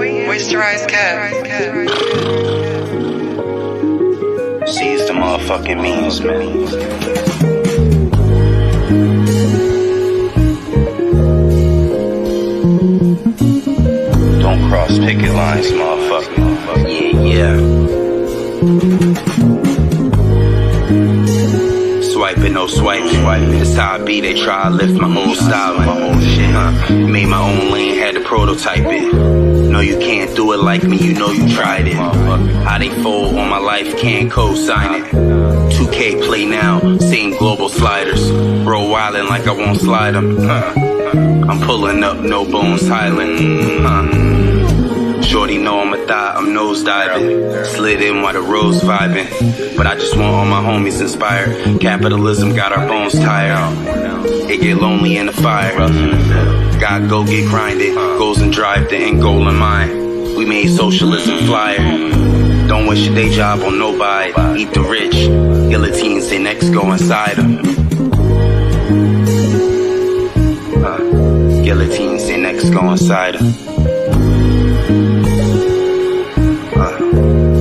Moisturized Kev. Seize the motherfucking means, man. Don't cross picket lines, motherfucker. Yeah. Swiping, no swiping. This how I be, they try to lift my own style, my own shit. Made my own lane, had to prototype it. No, you can't do it like me, you know you tried it. How they fold on my life, can't co-sign it. 2K play now, seeing global sliders. Bro wildin' like I won't slide them. I'm pulling up, no bones Highland. Shorty know I'm a thot, I'm nose diving. Slid in while the rose vibing. But I just want all my homies inspired. Capitalism got our bones tired. It get lonely in the fire. Gotta go get grinded. Goals and drive, the end goal in mind. We made socialism flyer. Don't wish your day job on nobody. Eat the rich. Guillotines, they next go inside them. Guillotines, they next go inside them.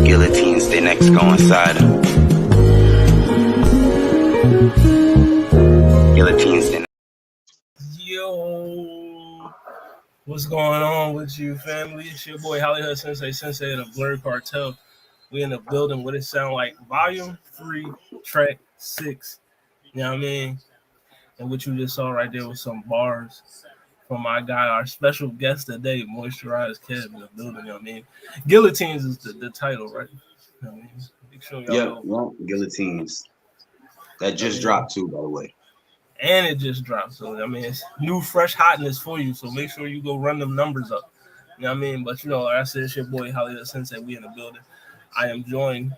Guillotines, they next go inside them. Guillotines, they next. Yo, what's going on with you, family? It's your boy Hollywood Sensei of the Blurred Cartel. We in the building. What it sound like? Volume 3, track 6. You know what I mean? And what you just saw right there was some bars from my guy, our special guest today, Moisturized Kev, in the building. You know what I mean? Guillotines is the title, right? You know what I mean? Make sure y'all know. Guillotines. That just dropped too, by the way. And it just dropped. So, I mean, it's new, fresh hotness for you. So make sure you go run them numbers up. You know what I mean? But, you know, like I said, it's your boy, Hollywood Sensei. We in the building. I am joined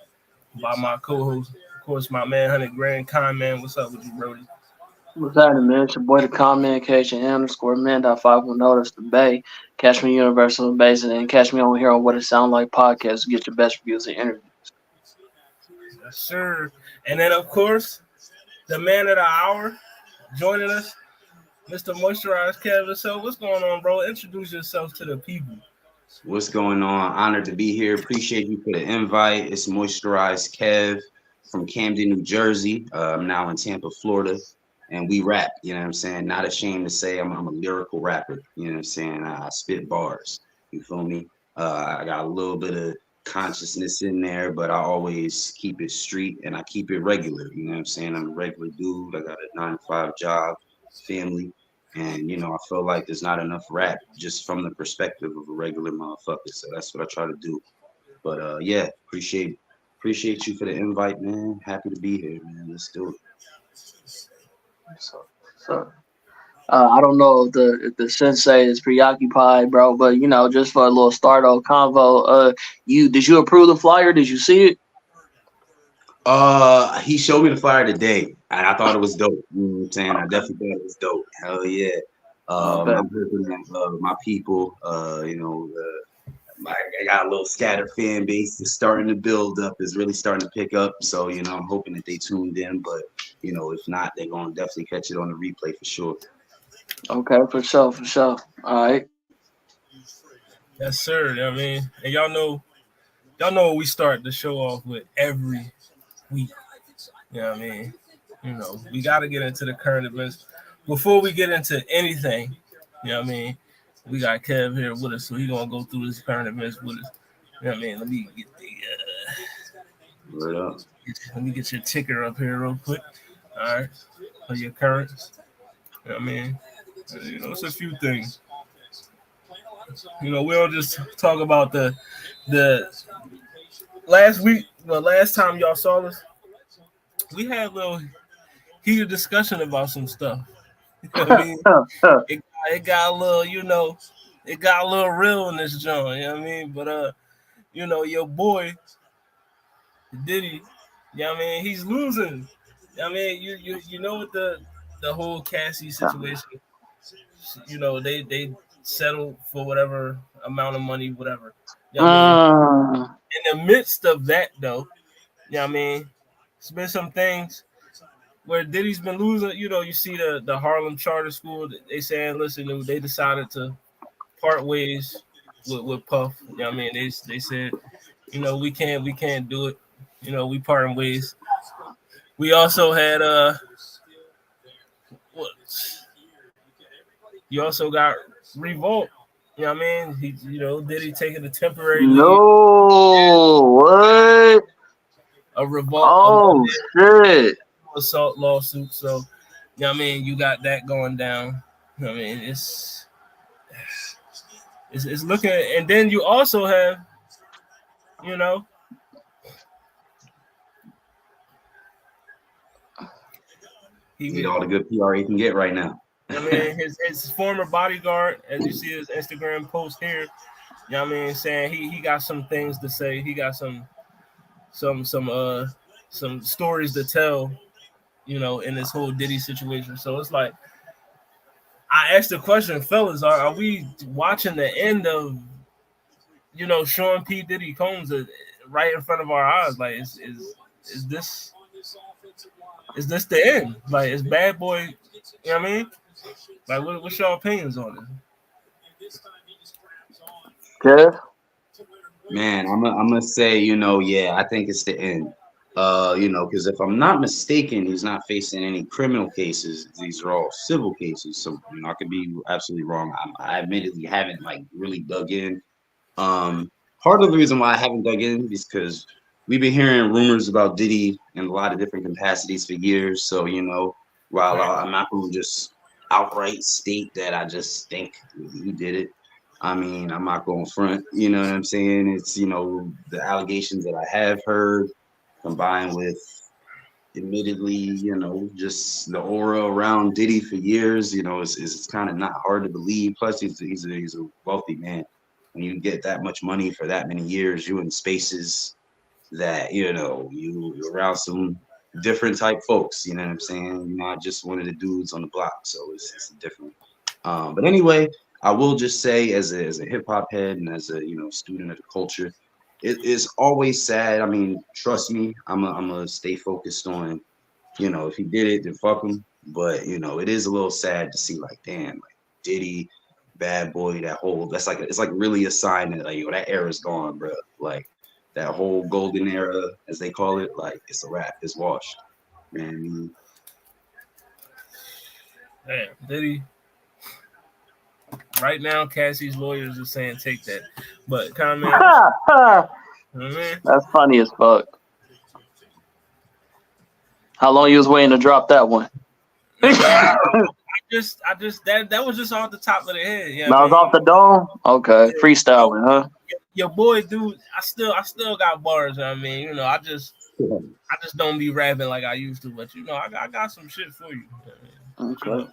by my co-host, of course, my man, 100 Grand Con Man. What's up with you, Brody? What's happening, man? It's your boy, the communication _man.510. That's the Bay. Catch me Universal Basin and catch me on here on What It Sound Like podcast to get your best reviews and interviews. Yes, sir. And then, of course, the man of the hour joining us, Mr. Moisturized Kev. So, what's going on, bro? Introduce yourself to the people. What's going on? Honored to be here. Appreciate you for the invite. It's Moisturized Kev from Camden, New Jersey. I'm now in Tampa, Florida. And we rap, you know what I'm saying? Not ashamed to say I'm a lyrical rapper, you know what I'm saying? I spit bars, you feel me? I got a little bit of consciousness in there, but I always keep it street and I keep it regular, you know what I'm saying? I'm a regular dude. I got a 9-to-5 job, family, and, you know, I feel like there's not enough rap just from the perspective of a regular motherfucker, so that's what I try to do. But, yeah, appreciate you for the invite, man. Happy to be here, man. Let's do it. So I don't know if the sensei is preoccupied, bro, but you know, just for a little start-off convo, did you approve the flyer? Did you see it? He showed me the flyer today, and I thought it was dope. You know what I'm saying? I definitely thought it was dope. Hell yeah. I'm hoping that my people, you know, I got a little scattered fan base. It's starting to build up. It's really starting to pick up. So, you know, I'm hoping that they tuned in. But, you know, if not, they're going to definitely catch it on the replay for sure. Okay, for sure. All right. Yes, sir. You know what I mean? And y'all know we start the show off with every week. You know what I mean? You know, we got to get into the current events. Before we get into anything, you know what I mean? We got Kev here with us, so he's going to go through his current events with us. You know what I mean? Let me get let me get your ticker up here real quick. All right. For your currents. You know what I mean? You know, it's a few things. You know, we don't just talk about the last week, the last time y'all saw us, we had a little heated discussion about some stuff. You know what I mean? It got a little, you know, it got a little real in this joint, you know what I mean? But you know, your boy Diddy, you know what I mean, he's losing. You know what I mean, you know what the whole Cassie situation, you know, they settled for whatever amount of money, whatever. You know what I mean? In the midst of that though, you know what I mean, it's been some things where Diddy's been losing. You know, you see the Harlem Charter School, they saying, listen, they decided to part ways with Puff. You know what I mean? They said, you know, we can't do it. You know, we parting ways. We also had what? You also got Revolt. You know what I mean? He, you know, Diddy taking a temporary lead. No, what? A revolt, Oh shit! assault lawsuit. So, you know what I mean? You got that going down. You know what I mean? It's looking, and then you also have, you know, Need all the good PR he can get right now. I mean, his former bodyguard, as you see his Instagram post here, you know what I mean, saying he got some things to say. He got some stories to tell, you know, in this whole Diddy situation. So it's like I asked the question, fellas, are we watching the end of, you know, Sean P. Diddy Combs right in front of our eyes? Like, is this the end? Like, is Bad Boy, you know what I mean? Like, what's your opinions on it? Kev? Man, I'm gonna say, you know, yeah, I think it's the end. You know, because if I'm not mistaken, he's not facing any criminal cases. These are all civil cases. So, you know, I could be absolutely wrong. I admittedly haven't like really dug in. Part of the reason why I haven't dug in is because we've been hearing rumors about Diddy in a lot of different capacities for years. So, you know, while I'm not going to just outright state that I just think he did it, I mean, I'm not going front. You know what I'm saying? It's, you know, the allegations that I have heard combined with admittedly, you know, just the aura around Diddy for years, you know, it's kind of not hard to believe. Plus, he's a wealthy man. When you get that much money for that many years, you in spaces that, you know, you're around some different type folks, you know what I'm saying? You're not just one of the dudes on the block. So it's different. But anyway, I will just say as a hip hop head and as a, you know, student of the culture, it is always sad. I mean, trust me, I'm gonna stay focused on, you know, if he did it, then fuck him. But you know, it is a little sad to see, like, damn, like Diddy, Bad Boy, that whole it's like really a sign that like, yo, that era's gone, bro. Like that whole golden era, as they call it, like it's a wrap, it's washed, man. Damn, Diddy. Right now, Cassie's lawyers are saying take that, but comment. That's funny as fuck. How long you was waiting to drop that one? I just that was just off the top of the head. Yeah, that was off the dome. Okay, yeah. Freestyling, huh? Your boy, dude. I still got bars. I mean, you know, I just don't be rapping like I used to. But you know, I got some shit for you. Okay.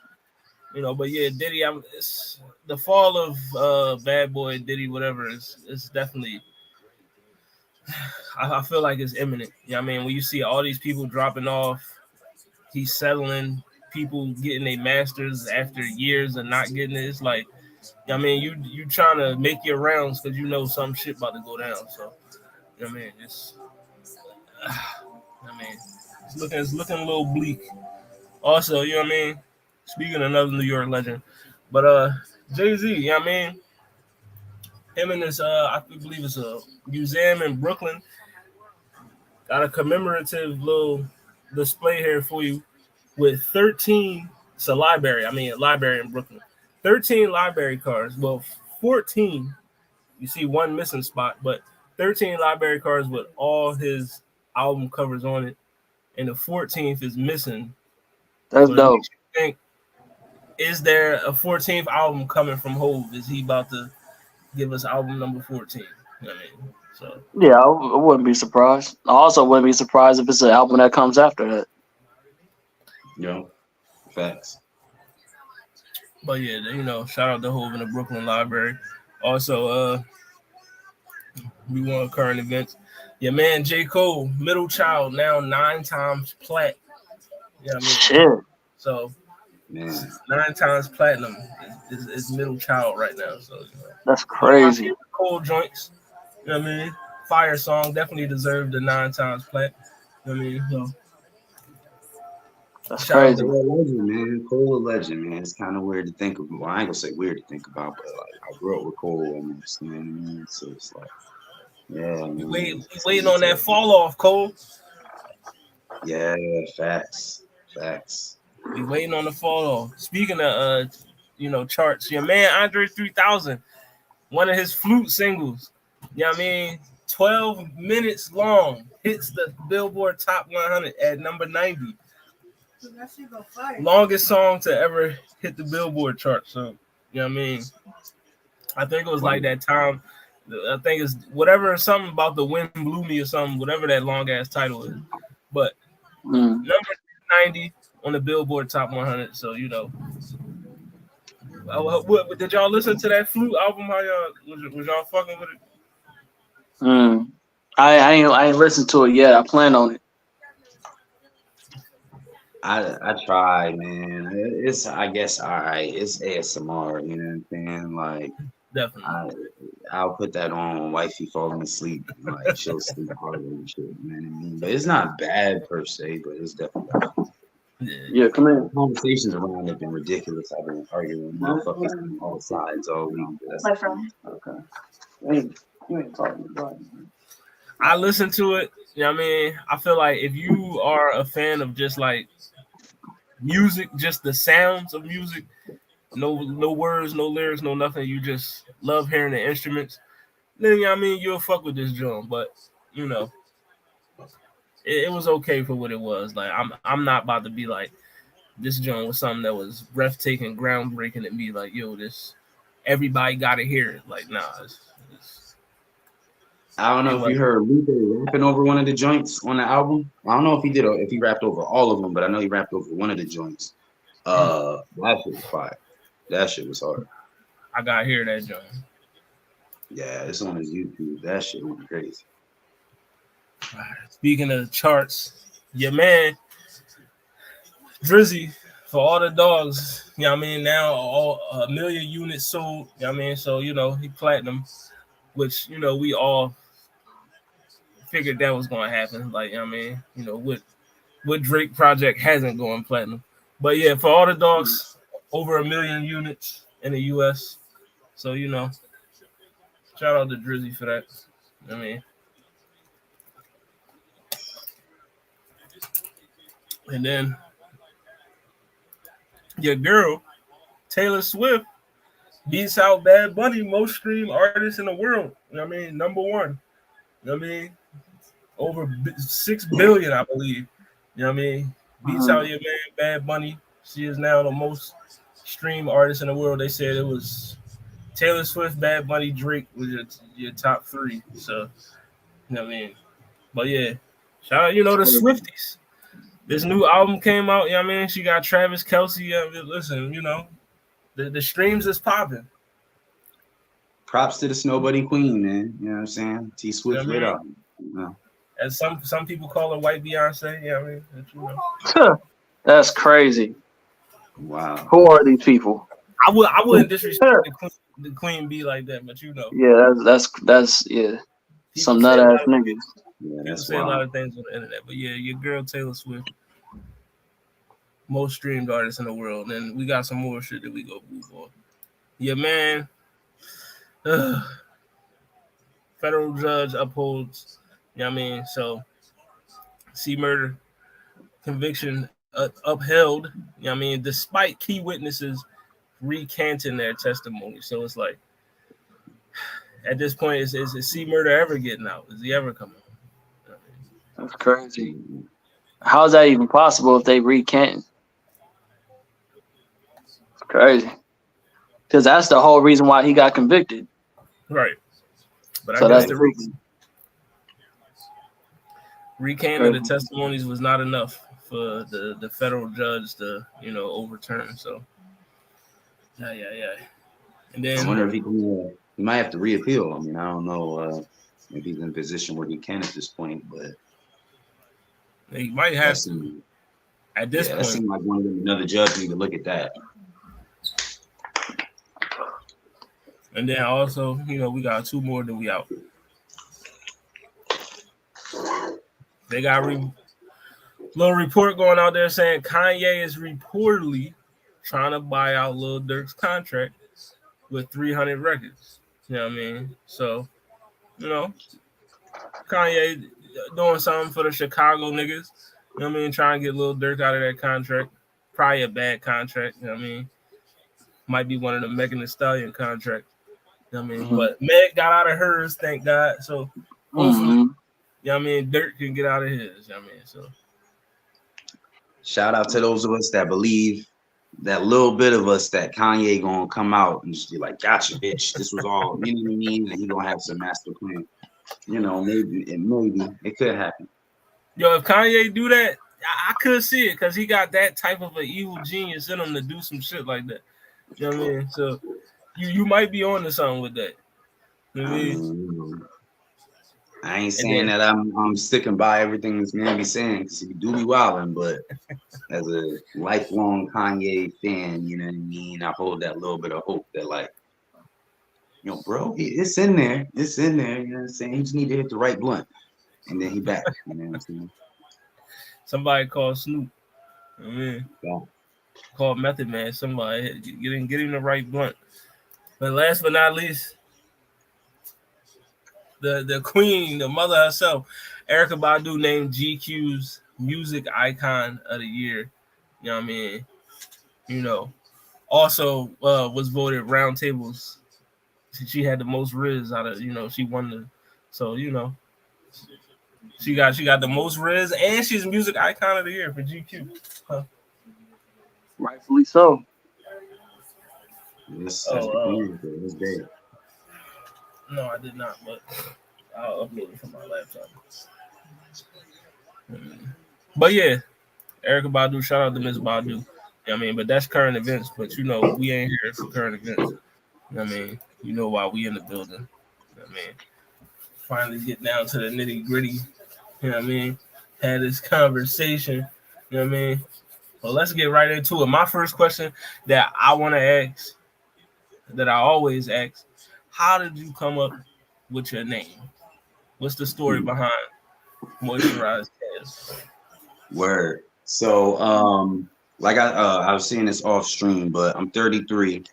You know, but yeah, Diddy. It's the fall of Bad Boy, Diddy, whatever. It's definitely. I feel like it's imminent. You know what I mean? When you see all these people dropping off, he's settling. People getting their masters after years of not getting it. It's like, you know what I mean, you trying to make your rounds because you know some shit about to go down. So, you know what I mean, it's looking a little bleak. Also, you know what I mean. Speaking of another New York legend, but Jay-Z, you know what I mean. Him and his I believe it's a museum in Brooklyn got a commemorative little display here for you with 13. It's a library. I mean, a library in Brooklyn. 13 library cards. Well, 14. You see one missing spot, but 13 library cards with all his album covers on it, and the 14th is missing. That's dope. Think, is there a 14th album coming from Hov? Is he about to give us album number 14? You know what I mean? So yeah, I wouldn't be surprised. I also wouldn't be surprised if it's an album that comes after that. Yeah, facts. But yeah, you know, shout out to Hov in the Brooklyn Library. Also, we want current events. Your man J. Cole, middle child, now 9 times plat. You know what I mean? Shit. So, man, 9 times platinum is middle child right now. So, you know. That's crazy. Cole joints. You know what I mean? Fire song definitely deserved the 9 times plat. You know what I mean? So, That's Shout out crazy. to Cole a legend, man. Cole a legend, man. It's kind of weird to think of. Well, I ain't gonna say weird to think about, but like I grew up with Cole almost. You know what I mean? So it's like, yeah, man. we waiting on that fall off, Cole. Yeah, facts, facts. We waiting on the fall off. Speaking of charts, your man Andre 3000, one of his flute singles. You know what I mean? 12 minutes long, hits the Billboard Top 100 at number 90. Longest song to ever hit the Billboard chart. So, you know what I mean? I think it was like that time. I think it's whatever, something about the wind blew me or something, whatever that long ass title is. But number 90 on the Billboard Top 100. So, did y'all listen to that flute album? How y'all was y'all fucking with it? I ain't listened to it yet. I plan on it. I try, man. It's I guess all right. It's ASMR, you know what I'm saying? Like Definitely. I'll put that on when wifey falling asleep. Like she'll sleep harder and shit, you know what I mean? But it's not bad per se, but it's definitely Yeah, come in. conversations around have been ridiculous. I've been arguing with motherfuckers on all sides all week. My friend. Okay. You ain't talking about it. I listen to it. You know what I mean? I feel like if you are a fan of just like music, just the sounds of music, no words, no lyrics, no nothing, you just love hearing the instruments, then you know what I mean, you'll fuck with this drum. But it was okay for what it was. Like I'm not about to be like this drum was something that was breathtaking, groundbreaking and be like, yo, this everybody gotta hear it. Like, nah, I don't know if you heard Lupe rapping over one of the joints on the album. I don't know if he did or if he rapped over all of them, but I know he rapped over one of the joints. That shit was fire. That shit was hard. I gotta hear that joint. Yeah, it's on his YouTube. That shit went crazy. Speaking of the charts, your man Drizzy, for all the dogs, you know what I mean? Now all 1 million units sold, you know what I mean? So, he platinum, which, we all figured that was gonna happen. Like, you know what I mean? What Drake project hasn't gone platinum. But yeah, for all the dogs, over 1 million units in the US. So, shout out to Drizzy for that. I mean, and then your girl, Taylor Swift, beats out Bad Bunny, most streamed artist in the world. You know what I mean? Number one. You know what I mean? Over 6 billion, I believe. You know what I mean? Beats out your man, Bad Bunny. She is now the most streamed artist in the world. They said it was Taylor Swift, Bad Bunny, Drake was your top three. So, you know what I mean? But yeah, shout out, the Swifties. This new album came out, you know what I mean? She got Travis Kelce. Listen, the streams is popping. Props to the snowbuddy queen, man. You know what I'm saying? T Swift lit up. As some people call her white Beyonce, you know what I mean? That's crazy. Wow. Who are these people? I wouldn't disrespect the queen bee like that, but Yeah, that's yeah. Some nut ass niggas. Yeah, people say a lot of things on the internet, but yeah, your girl Taylor Swift, most streamed artist in the world, and we got some more shit that we go move on. Yeah, man. Federal judge upholds, you know what I mean? So, C murder conviction upheld, you know what I mean? Despite key witnesses recanting their testimony. So it's like, at this point, is C murder ever getting out? Is he ever coming? You know what I mean? That's crazy. How is that even possible if they recant? It's crazy. Because that's the whole reason why he got convicted. Right. But so I guess that's the recant of the testimonies was not enough for the federal judge to, overturn. So, yeah. And then I wonder if he might have to reappeal. I mean, I don't know if he's in a position where he can at this point, but he might have to. At this point, that seems like another judge need to look at that. And then also, we got 2 more that we out. They got Little report going out there saying Kanye is reportedly trying to buy out Lil Durk's contract with 300 records. You know what I mean? So, you know, Kanye doing something for the Chicago niggas. You know what I mean? Trying to get Lil Durk out of that contract. Probably a bad contract. You know what I mean? Might be one of the Megan Thee Stallion contracts. You know what I mean? But Meg got out of hers, thank God. So hopefully, you know what I mean, Dirk can get out of his. You know what I mean? So shout out to those of us that believe, that little bit of us, that Kanye gonna come out and just be like, gotcha, bitch. This was all, you know what I mean? And he gonna have some master plan. You know, maybe it could happen. Yo, if Kanye do that, I could see it because he got that type of an evil genius in him to do some shit like that. You know what I mean? So you might be on to something with that. You know what I mean? I ain't saying that I'm sticking by everything this man be saying, because he do be wilding, but as a lifelong Kanye fan, you know what I mean, I hold that little bit of hope that, like, you know, bro, it's in there. It's in there. You know what I'm saying? He just need to hit the right blunt. And then he back. You know what I'm saying? Somebody called Snoop. You know what I mean? Yeah. Called Method Man. Somebody get him the right blunt. But last but not least, the queen, the mother herself, Erykah Badu, named GQ's Music Icon of the Year. You know what I mean? You know, also was voted Roundtables. She had the most Riz out of, you know, she won the, so, you know, she got the most Riz, and she's Music Icon of the Year for GQ. Huh. Rightfully so. That's no, I did not, but I'll upload it from my laptop. But yeah, Erykah Badu, shout out to Miss Badu. You know what I mean? But that's current events, but you know, we ain't here for current events. You know what I mean? You know why we in the building. You know what I mean? Finally get down to the nitty gritty. You know what I mean? Had this conversation. You know what I mean? Well, let's get right into it. My first question that I want to ask, that I always ask, how did you come up with your name? What's the story behind Moisturized Kev? Word. So, like I was saying this off stream, but I'm 33,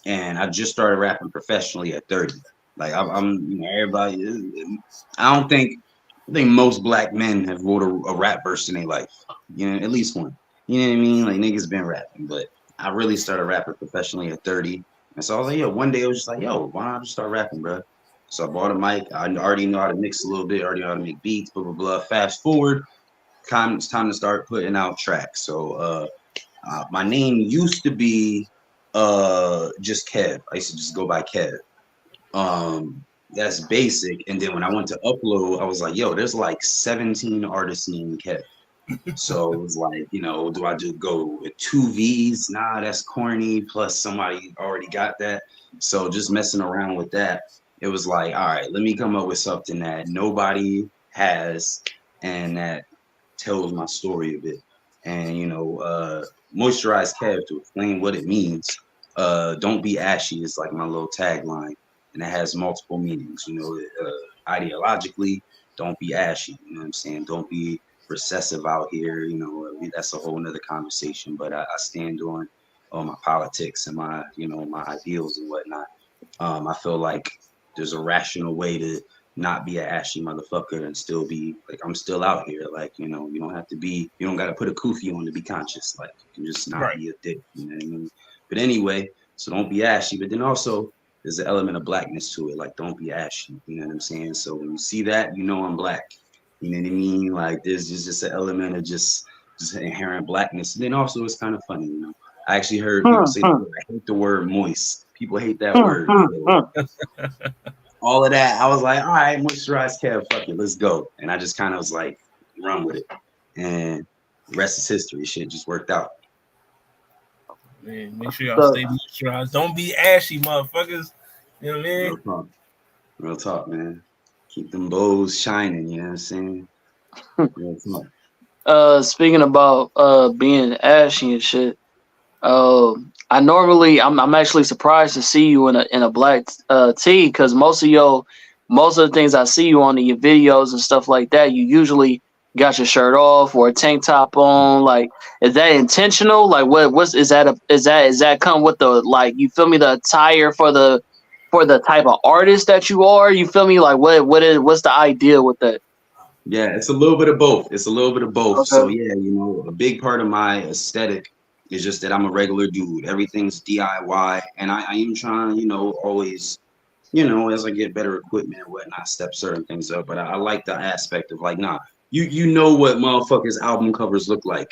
and I just started rapping professionally at 30. Like I'm you know, everybody. I think most black men have wrote a rap verse in their life. You know, at least one. You know what I mean? Like, niggas been rapping, but I really started rapping professionally at 30. And so I was like, yo, one day I was just like, yo, why not just start rapping, bro? So I bought a mic. I already know how to mix a little bit, already know how to make beats, blah, blah, blah. Fast forward, it's time to start putting out tracks. So my name used to be just Kev. I used to just go by Kev. That's basic. And then when I went to upload, I was like, yo, there's like 17 artists named Kev. So it was like, you know, do I just go with 2 V's? Nah, that's corny. Plus somebody already got that. So just messing around with that, it was like, all right, let me come up with something that nobody has and that tells my story a bit. And, you know, Moisturized Kev, to explain what it means, don't be ashy is like my little tagline. And it has multiple meanings, you know, ideologically, don't be ashy. You know what I'm saying? Don't be recessive out here. You know, that's a whole nother conversation, but I stand on my politics and my, you know, my ideals and whatnot. I feel like there's a rational way to not be an ashy motherfucker and still be like, I'm still out here. Like, you know, you don't have to be, you don't got to put a kufi on to be conscious. Like, you can just not be a dick. You know what I mean? But anyway, so don't be ashy. But then also, there's an element of blackness to it. Like, don't be ashy. You know what I'm saying? So when you see that, you know I'm black. You know what I mean? Like, there's just an element of just inherent blackness. And then also, it's kind of funny, you know. I actually heard people say, I hate the word moist. People hate that word. So, all of that, I was like, all right, Moisturized Kev, fuck it, let's go. And I just kind of was like, run with it. And the rest is history. Shit just worked out. Man, make sure y'all stay moisturized. Don't be ashy, motherfuckers. You know what I mean? Real talk, man. Keep them bows shining, you know what I'm saying? Real talk. Speaking about being ashy and shit, I'm actually surprised to see you in a black tee, because most of the things I see you on in your videos and stuff like that, you usually got your shirt off or a tank top on? Like, is that intentional? Like, what's is that? Is that come with the, like, you feel me, the attire for the type of artist that you are? You feel me? Like, what's the idea with that? Yeah, it's a little bit of both. It's a little bit of both. So Okay. yeah, a big part of my aesthetic is just that I'm a regular dude. Everything's DIY, and I am trying, always, as I get better equipment and whatnot, step certain things up. But I like the aspect of like, nah, you know what motherfuckers album covers look like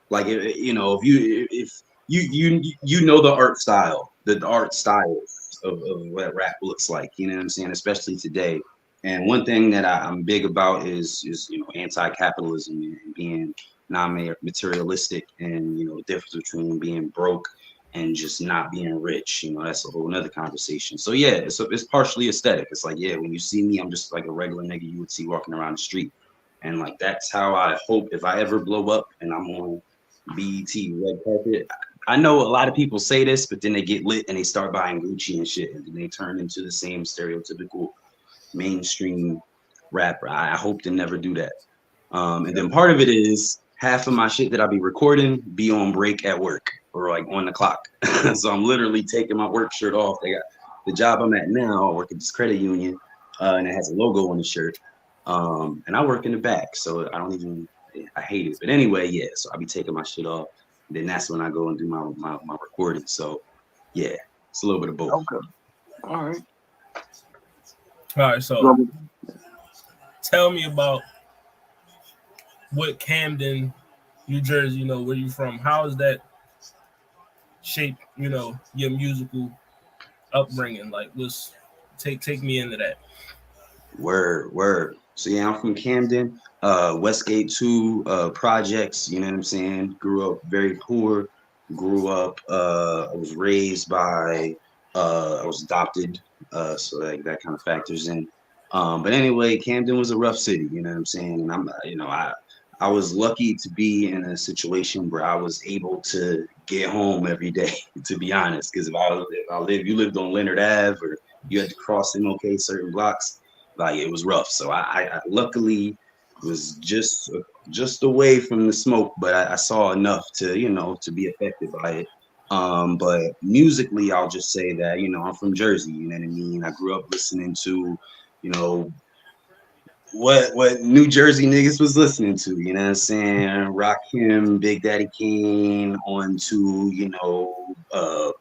if you know the art style, the art style of what rap looks like. You know what I'm saying? Especially today. And one thing that I'm big about is anti-capitalism and being non-materialistic, and the difference between being broke and just not being rich. That's a whole nother conversation. So yeah, it's partially aesthetic. It's like, yeah, when you see me, I'm just like a regular nigga you would see walking around the street. And like that's how I hope if I ever blow up and I'm on BET red carpet. I know a lot of people say this, but then they get lit and they start buying Gucci and shit, and then they turn into the same stereotypical mainstream rapper. I hope to never do that. And then part of it is half of my shit that I be recording be on break at work or like on the clock. So I'm literally taking my work shirt off. They got the job I'm at now. I work at this credit union, and it has a logo on the shirt. And I work in the back, so I hate it. But anyway, yeah. So I be taking my shit off. And then that's when I go and do my recording. So yeah, it's a little bit of both. Okay. All right. All right, so tell me about what Camden, New Jersey, where you from. How is that shape, your musical upbringing? Like, let's take me into that. Word. So yeah, I'm from Camden, Westgate 2 projects, you know what I'm saying? Grew up very poor, I was raised by I was adopted, so that kind of factors in. But anyway, Camden was a rough city, you know what I'm saying? And I was lucky to be in a situation where I was able to get home every day, to be honest. Because you lived on Leonard Ave, or you had to cross MLK certain blocks, like it was rough. So I luckily was just away from the smoke, but I saw enough to be affected by it. But musically, I'll just say that I'm from Jersey. You know what I mean? I grew up listening to you know what New Jersey niggas was listening to, you know what I'm saying? Rakim, Big Daddy Kane, on to,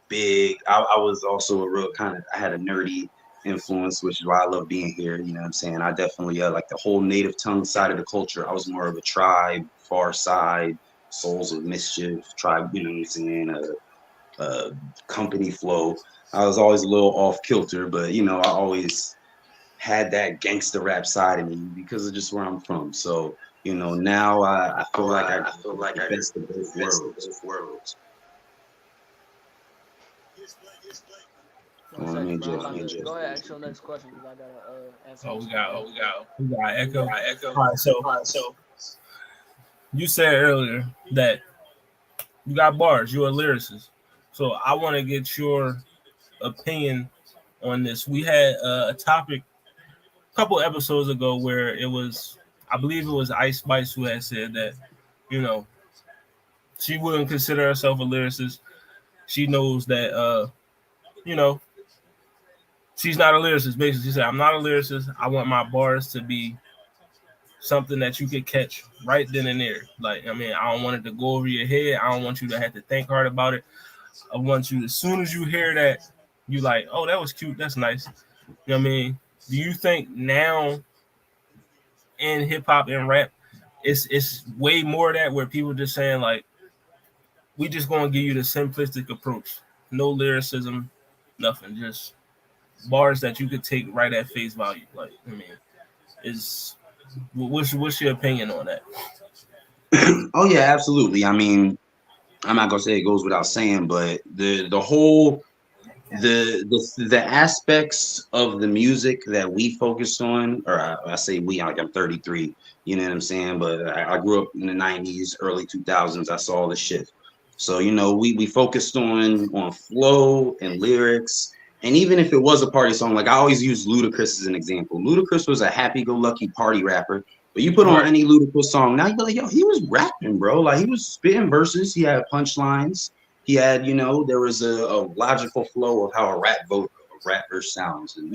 Big. I was also a real I had a nerdy influence, which is why I love being here, you know what I'm saying? I definitely like the whole native tongue side of the culture. I was more of a Tribe, Far Side, Souls of Mischief, Tribe, you know what I'm saying? Company Flow. I was always a little off kilter, but I always had that gangster rap side of me because of just where I'm from. So, now I feel like I feel like the best of both worlds. One second, bro. Go ahead, ask your next question because I gotta answer. Oh, we got echo. All right, so you said earlier that you got bars. You're a lyricist. So I want to get your opinion on this. We had a topic a couple episodes ago where I believe it was Ice Spice who had said that, she wouldn't consider herself a lyricist. She knows that, she's not a lyricist. Basically, she said, I'm not a lyricist. I want my bars to be something that you could catch right then and there. Like, I don't want it to go over your head. I don't want you to have to think hard about it. I want you, as soon as you hear that, you like, oh, that was cute. That's nice. You know what I mean? Do you think now in hip hop and rap, it's way more of that where people just saying like, we just gonna give you the simplistic approach, no lyricism, nothing, just bars that you could take right at face value. Like, what's your opinion on that? Oh yeah, absolutely. I'm not gonna say it goes without saying, but the whole the aspects of the music that we focused on, or I say we, like I'm 33, you know what I'm saying? But I grew up in the 90s, early 2000s. I saw the shift. So, we focused on flow and lyrics. And even if it was a party song, like I always use Ludacris as an example. Ludacris was a happy-go-lucky party rapper, But you put on Right. any Ludacris song, now you be like, yo, he was rapping, bro. Like he was spitting verses. He had punchlines. He had, there was a logical flow of how a rapper sounds, and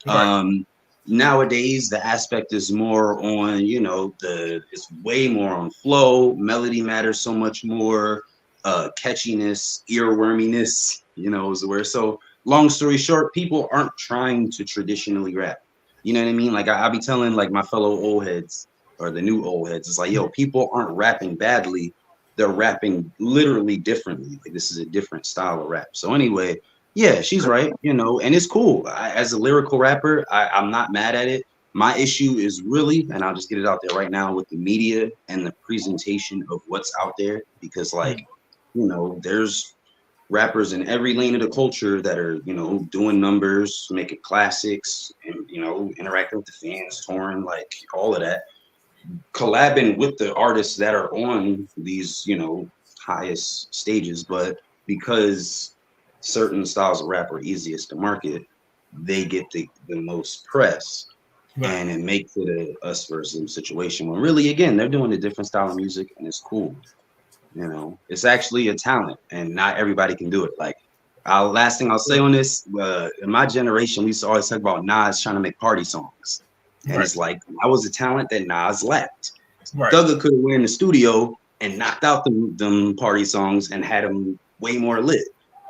Right. um, nowadays the aspect is more on, it's way more on flow. Melody matters so much more. Catchiness, earworminess, is the word. So long story short, people aren't trying to traditionally rap. You know what I mean? Like I be telling like my fellow old heads or the new old heads, it's like, yo, people aren't rapping badly. They're rapping literally differently. Like this is a different style of rap. So anyway, yeah, she's right, and it's cool. As a lyrical rapper, I'm not mad at it. My issue is really, and I'll just get it out there right now, with the media and the presentation of what's out there, because like, there's rappers in every lane of the culture that are, doing numbers, making classics, and interacting with the fans, touring, like all of that, collabing with the artists that are on these, highest stages. But because certain styles of rap are easiest to market, they get the most press. Right. And it makes it a us versus them situation, when really, again, they're doing a different style of music and it's cool. It's actually a talent, and not everybody can do it. Like, last thing I'll say on this, in my generation, we used to always talk about Nas trying to make party songs, and Right. it's like that was a talent that Nas lacked. Right. Thugger could have went in the studio and knocked out them party songs and had them way more lit.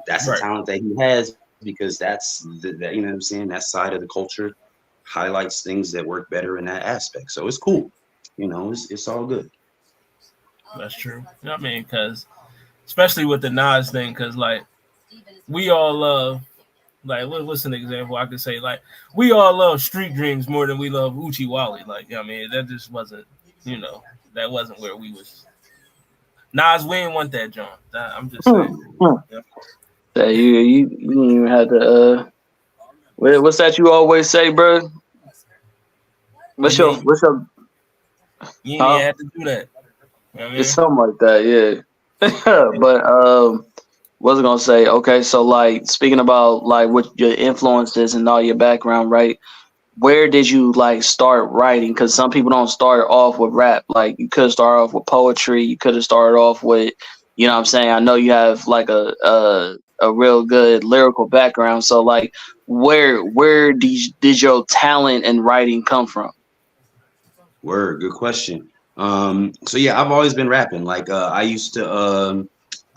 That's a Right. talent that he has, because that's that, what I'm saying, that side of the culture highlights things that work better in that aspect. So it's cool. It's all good. That's true. You know what I mean? Because especially with the Nas thing, because like we all love, like what's an example I could say? Like we all love Street Dreams more than we love Uchi Wally. Like, you know what I mean, that just wasn't, that wasn't where we was. Nas, we ain't want that, John. I'm just saying. Yeah. Yeah, you even had to what's that you always say, bro? What's You your ain't, what's your you ain't even huh? had to do that. You know what I It's mean? something like that, yeah. But what was I gonna say? Okay, so like speaking about like what your influences and all your background, right? Where did you like start writing? Because some people don't start off with rap. Like you could start off with poetry. You could have started off with, you know what I'm saying? I know you have like a real good lyrical background. So like where did your talent in writing come from? Word, good question. So yeah, I've always been rapping. Like I used to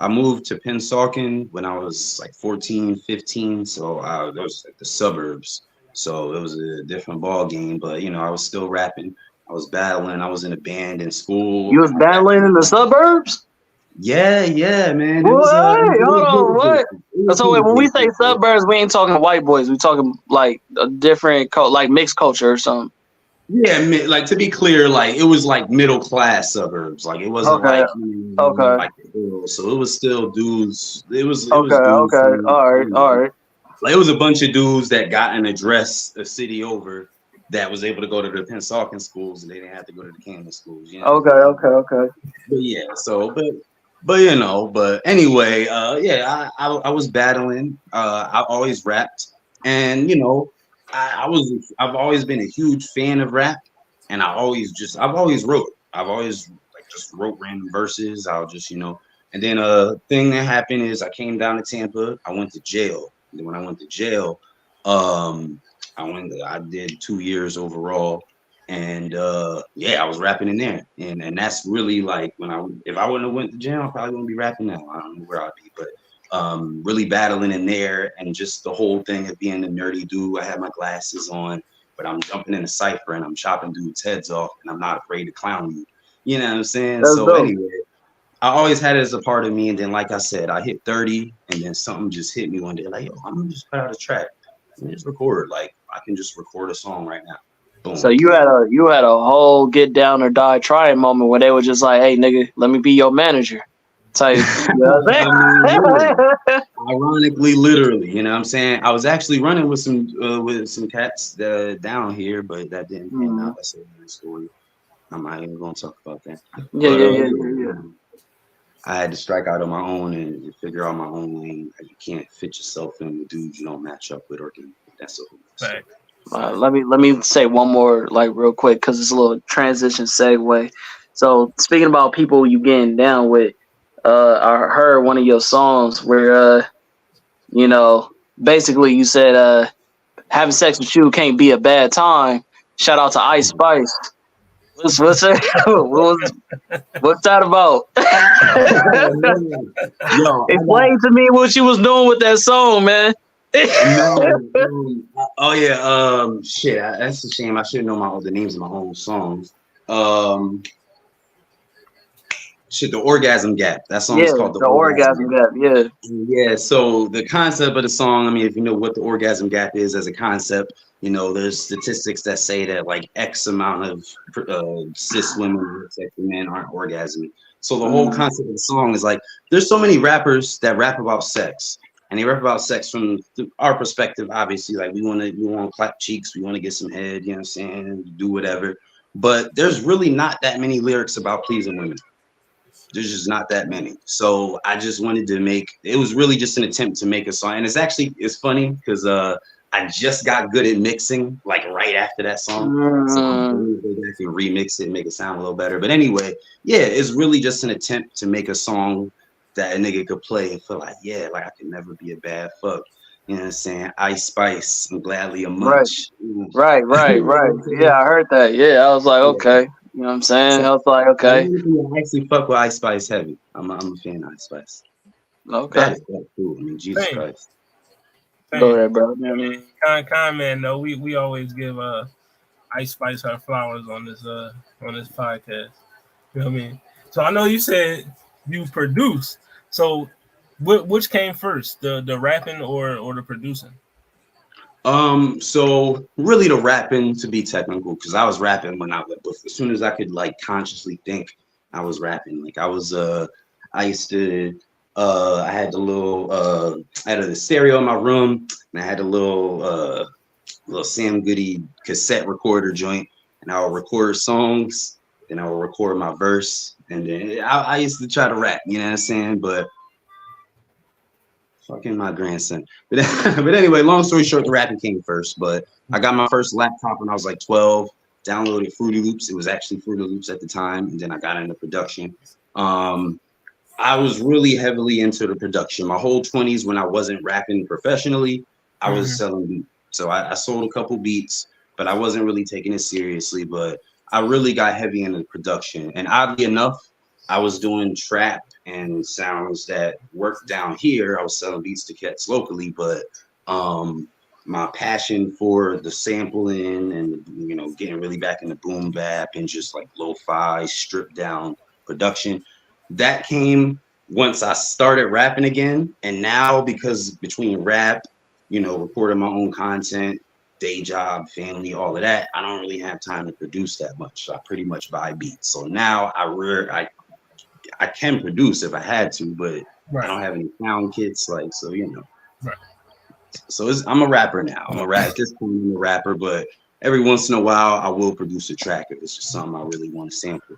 I moved to Pennsauken when I was like 14, 15. So that was like the suburbs. So it was a different ball game, but I was still rapping. I was battling. I was in a band in school, You was and I battling in the suburbs? yeah, yeah, man. It was What? it Hold was on, what? motivating. It was So wait, when we say motivating. suburbs, we ain't talking white boys. We talking like a different, like mixed culture or something. Yeah, like to be clear, like it was like middle class suburbs. Like it wasn't Okay, like okay, like the hills. So it was still dudes. okay, It was dudes okay. from, All right, all right. like it was a bunch of dudes that got an address a city over, that was able to go to the Pennsauken schools, and they didn't have to go to the Camden schools. You know what I Okay, mean? okay, okay. But yeah, so but but anyway, yeah, I was battling. I always rapped, and I've always been a huge fan of rap, and I've always wrote. I've always like just wrote random verses. I'll just and then a thing that happened is I came down to Tampa. I went to jail. And then when I went to jail, um, I did 2 years overall, and yeah, I was rapping in there, and that's really like when if I wouldn't have went to jail, I probably wouldn't be rapping now. I don't know where I'd be, but really battling in there, and just the whole thing of being a nerdy dude. I had my glasses on, but I'm jumping in a cipher and I'm chopping dudes' heads off, and I'm not afraid to clown you. You know what I'm saying? That's So dope. anyway, I always had it as a part of me, and then like I said, I hit 30, and then something just hit me one day, like, yo, I'm gonna just put out a track and just record. Like I can just record a song right now. So Boom. you had a whole get down or die trying moment where they were just like, "Hey, nigga, let me be your manager." Type. You know what I mean, yeah. I'm saying? Ironically, literally, you know what I'm saying? I was actually running with some cats down here, but that didn't pan Mhm. out. That's a different story. I'm not even gonna talk about that. Yeah, But yeah, yeah, yeah, yeah, yeah. I had to strike out on my own and figure out my own lane. You can't fit yourself in with dudes you don't match up with or can. That's a whole story. Fact. Let me say one more like real quick because it's a little transition segue. So speaking about people you getting down with, I heard one of your songs where you know basically you said having sex with you can't be a bad time. Shout out to Ice Spice. What's that? What's that about? Yo, I got Explain to me what you was doing with that song, man. man. Oh yeah. Shit. That's a shame. I should know my the names of my own songs. Um, shit. The Orgasm Gap. That song is Yeah, called The the Orgasm orgasm Gap. gap. Yeah. Yeah, so the concept of the song, I mean, if you know what the orgasm gap is as a concept, you know, there's statistics that say that like X amount of cis women or sex men aren't orgasming. So the whole Mm, concept of the song is like, there's so many rappers that rap about sex, and they rap about sex from our perspective. Obviously, like we want to clap cheeks, we want to get some head, you know what I'm saying, do whatever. But there's really not that many lyrics about pleasing women. There's just not that many. So I just wanted to make it was really just an attempt to make a song. And it's funny because I just got good at mixing like right after that song. So I'm mm, going to go back and remix it and make it sound a little better. But anyway, yeah, it's really just an attempt to make a song that a nigga could play and feel like, yeah, like I can never be a bad fuck. You know what I'm saying? Ice Spice and gladly a right, munch. You right. know what I'm Yeah, saying? I heard that. Yeah, I was like, Yeah. okay. You know what I'm saying? So I was like, okay, ironically, I actually fuck with Ice Spice heavy. I'm a fan of Ice Spice. okay. That is that cool. I mean, Jesus Same, Christ. Go same. ahead, bro. I mean, kind man. Though we always give Ice Spice her flowers on this podcast. You know what I mean? So I know you said you produce. So which came first, the rapping or the producing? So really the rapping to be technical, because I was rapping when as soon as I could like consciously think, I was rapping. Like I used to I had the little I had a stereo in my room and I had a little Sam Goody cassette recorder joint, and I would record songs, then I would record my verse, and then I used to try to rap, you know what I'm saying? But fucking my grandson. But, but anyway, long story short, the rapping came first. But I got my first laptop when I was like 12, downloaded Fruity Loops. It was actually Fruity Loops at the time. And then I got into production. Um, I was really heavily into the production. My whole 20s when I wasn't rapping professionally, I was Mm-hmm. selling beats. So I sold a couple beats, but I wasn't really taking it seriously. But I really got heavy into production. And oddly enough, I was doing trap and sounds that worked down here. I was selling beats to cats locally, but um, my passion for the sampling and getting really back into boom bap and just like lo-fi stripped down production, that came once I started rapping again. And now, because between rap, recording my own content, day job, family, all of that, I don't really have time to produce that much. So I pretty much buy beats. So now I can produce if I had to, but I Right, don't have any sound kits, like, so right. So I'm a rapper now. I'm a rap at this point. I'm a rapper, but every once in a while I will produce a track if it's just something I really want to sample.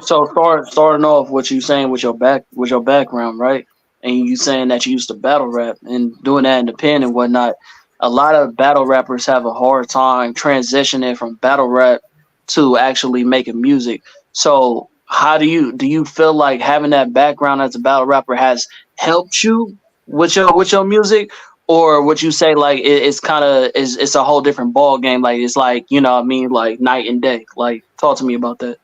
So starting off, what you saying with your background, right? And you saying that you used to battle rap and doing that in the pen and whatnot. A lot of battle rappers have a hard time transitioning from battle rap to actually making music. So how do you feel like having that background as a battle rapper has helped you with your music? Or would you say like it's kind of it's a whole different ball game? Like it's like you know what I mean, like night and day. Like talk to me about that.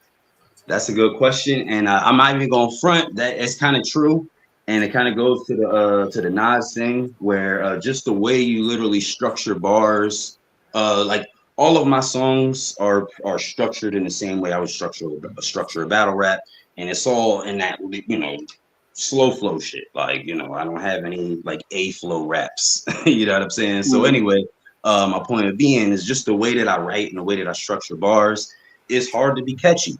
That's a good question, and I'm not even going to front that it's kind of true, and it kind of goes to the Nas thing, where just the way you literally structure bars, like all of my songs are structured in the same way I would structure a battle rap, and it's all in that slow flow shit. Like I don't have any like a flow raps. You know what I'm saying? So Mm, anyway, my point of being is just the way that I write and the way that I structure bars. It's hard to be catchy.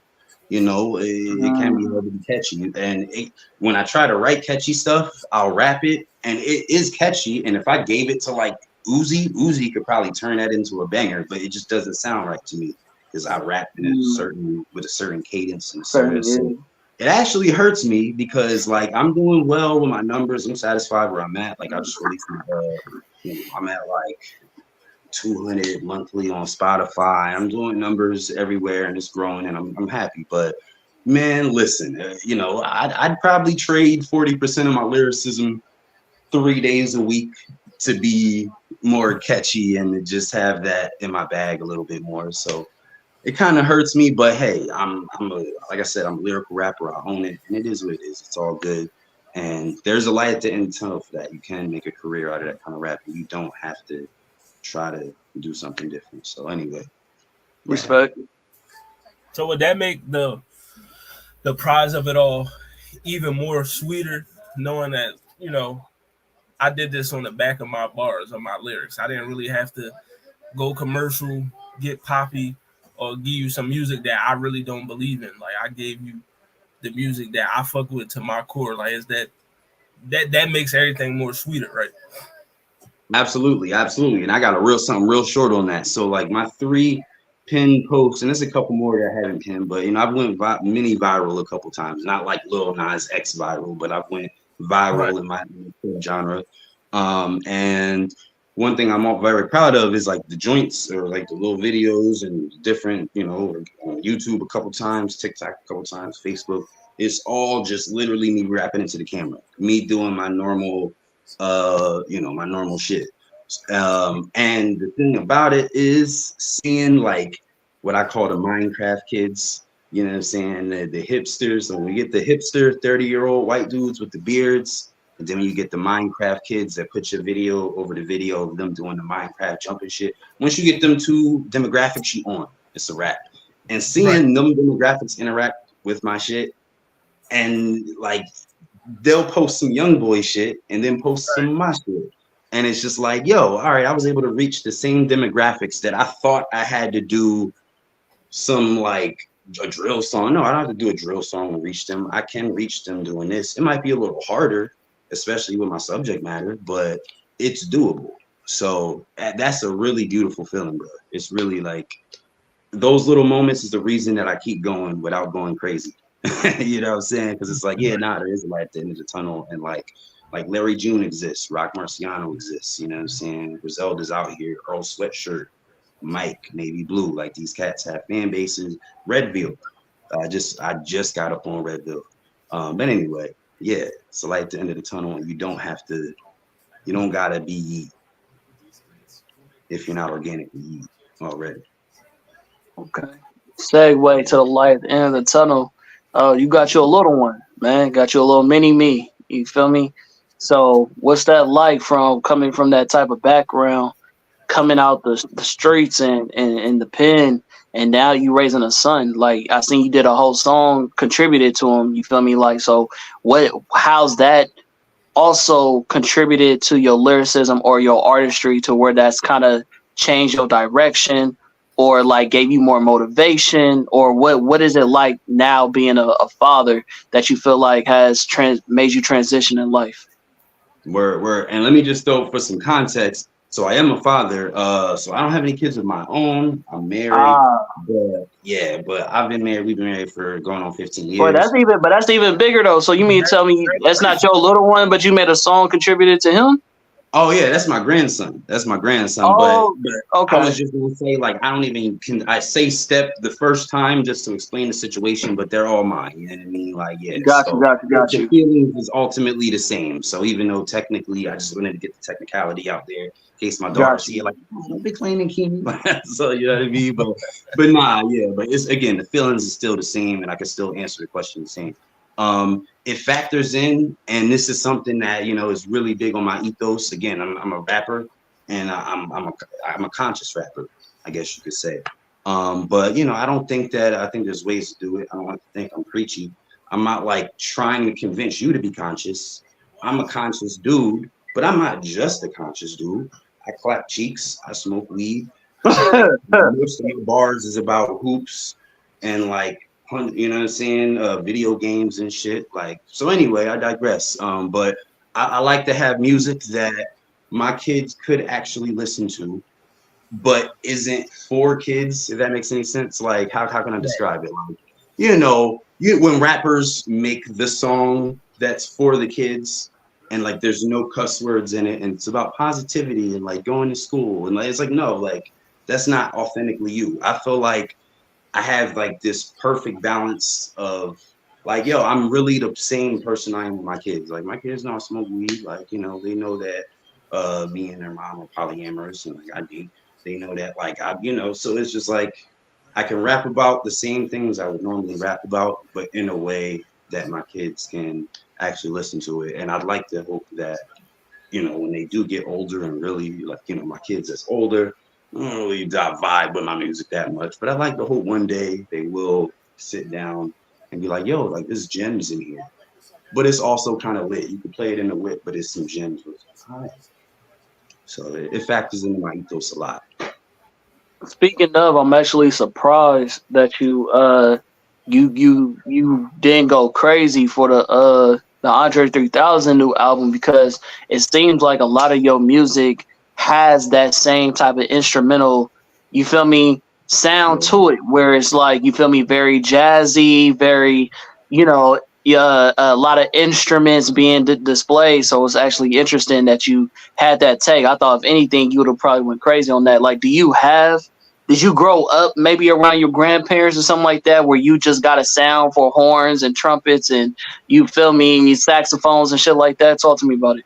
It can be mm, hard to be catchy. And when I try to write catchy stuff, I'll rap it, and it is catchy. And if I gave it to like Uzi could probably turn that into a banger, but it just doesn't sound right to me because I rap in a mm. certain cadence and Fair, certain. So yeah. it actually hurts me because like I'm doing well with my numbers. I'm satisfied where I'm at. Like I just released I'm at like 200 monthly on Spotify. I'm doing numbers everywhere and it's growing and I'm happy. But man, listen, you know, I'd probably trade 40% of my lyricism 3 days a week to be more catchy and to just have that in my bag a little bit more. So it kind of hurts me, but hey, I'm a, like I said, I'm a lyrical rapper. I own it, and it is what it is. It's all good. And there's a light at the end of the tunnel for that. You can make a career out of that kind of rap. You don't have to try to do something different. So anyway, yeah. Respect. So would that make the prize of it all even more sweeter, knowing that, you know, I did this on the back of my bars of my lyrics. I didn't really have to go commercial, get poppy, or give you some music that I really don't believe in. Like I gave you the music that I fuck with to my core. Like is that makes everything more sweeter, right? Absolutely, absolutely. And I got a real something real short on that. So like my 3 pin posts, and there's a couple more that I haven't pinned, but you know, I've went mini viral a couple times. Not like Lil Nas X viral, but I've went viral in my genre. And one thing I'm all very proud of is like the joints or like the little videos and different, you know, on YouTube a couple times, TikTok a couple times, Facebook. It's all just literally me rapping into the camera, me doing my normal you know, my normal shit. And the thing about it is seeing like what I call the Minecraft kids, you know what I'm saying? The hipsters. So when we get the hipster 30-year-old white dudes with the beards, and then when you get the Minecraft kids that put your video over the video of them doing the Minecraft jumping shit. Once you get them two demographics, you on. It's a wrap. And seeing them demographics interact with my shit and like they'll post some young boy shit and then post some of my shit. And it's just like, yo, all right, I was able to reach the same demographics that I thought I had to do some like a drill song. No, I don't have to do a drill song to reach them. I can reach them doing this. It might be a little harder, especially with my subject matter, but it's doable. So that's a really beautiful feeling, bro. It's really like those little moments is the reason that I keep going without going crazy. You know what I'm saying? Because it's like, yeah, nah, there is a light at the end of the tunnel, and like Larry June exists, Rock Marciano exists. You know what I'm saying? Griselda's out here, Earl Sweatshirt, Mike, Navy Blue. Like these cats have fan bases. Redville, I just got up on Redville. But anyway, yeah, it's a light at the end of the tunnel, and you don't gotta be Yeet if you're not organically Yeet already. Okay. Segue to the light at the end of the tunnel. You got your little one, man. Got your little mini me. You feel me? So what's that like from coming from that type of background, coming out the streets and the pen, and now you raising a son? Like I seen you did a whole song contributed to him. You feel me? Like so, how's that also contributed to your lyricism or your artistry to where that's kind of changed your direction? Or like gave you more motivation, or what is it like now being a father that you feel like has made you transition in life? And let me just throw for some context. So I am a father. So I don't have any kids of my own. I'm married. But I've been married. We've been married for going on 15 years. But that's even bigger though. So you mean to tell me that's not your little one, but you made a song contributed to him? Oh yeah, that's my grandson. Oh, but okay. I was just gonna say, like, I say step the first time just to explain the situation, but they're all mine. You know what I mean? Like, yeah. Got you. The feelings is ultimately the same. So even though technically, I just wanted to get the technicality out there in case my daughter see it, like, don't be claiming King. So you know what I mean? But nah, yeah. But it's again, the feelings is still the same, and I can still answer the question the same. It factors in, and this is something that, you know, is really big on my ethos. Again, I'm a rapper, and I'm a conscious rapper, I guess you could say. But you know, I think there's ways to do it. I don't want to think I'm preachy. I'm not like trying to convince you to be conscious. I'm a conscious dude, but I'm not just a conscious dude. I clap cheeks. I smoke weed. Most of my bars is about hoops and like, you know what I'm saying, video games and shit. Like, so anyway, I digress. But I like to have music that my kids could actually listen to, but isn't for kids, if that makes any sense. Like, how can I describe it? Like, you know, when rappers make the song that's for the kids, and like there's no cuss words in it, and it's about positivity and like going to school, and like it's like no, like that's not authentically you. I feel like I have like this perfect balance of like, yo, I'm really the same person I am with my kids. Like my kids don't smoke weed. Like, you know, they know that me and their mom are polyamorous and like I date. They know that like I, you know, so it's just like I can rap about the same things I would normally rap about, but in a way that my kids can actually listen to it. And I'd like to hope that, you know, when they do get older and really like, you know, my kids that's older, I don't really vibe with my music that much, but I like to hope one day they will sit down and be like, yo, like there's gems in here. But it's also kind of lit. You can play it in the whip, but it's some gems. Hi. So it factors into my ethos a lot. Speaking of, I'm actually surprised that you didn't go crazy for the Andre 3000 new album, because it seems like a lot of your music has that same type of instrumental, you feel me, sound Yeah. to it, where it's like, you feel me, very jazzy, very, you know, a lot of instruments being displayed. So it's actually interesting that you had that take. I thought if anything, you would have probably went crazy on that. Like, did you grow up maybe around your grandparents or something like that, where you just got a sound for horns and trumpets and, you feel me, saxophones and shit like that? Talk to me about it.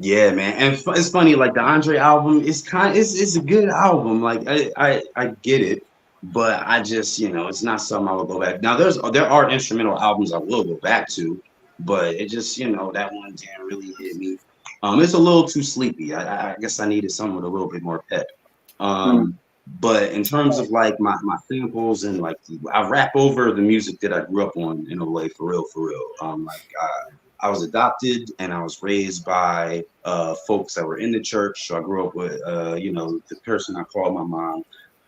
Yeah, man, and it's funny. Like the Andre album is it's a good album. Like I get it, but I just you know it's not something I will go back. Now there are instrumental albums I will go back to, but it just you know that one didn't really hit me. It's a little too sleepy. I guess I needed something with a little bit more pep. Mm. Um, but in terms of like my samples and like I rap over the music that I grew up on in a way for real for real. I was adopted and I was raised by folks that were in the church. So I grew up with, you know, the person I call my mom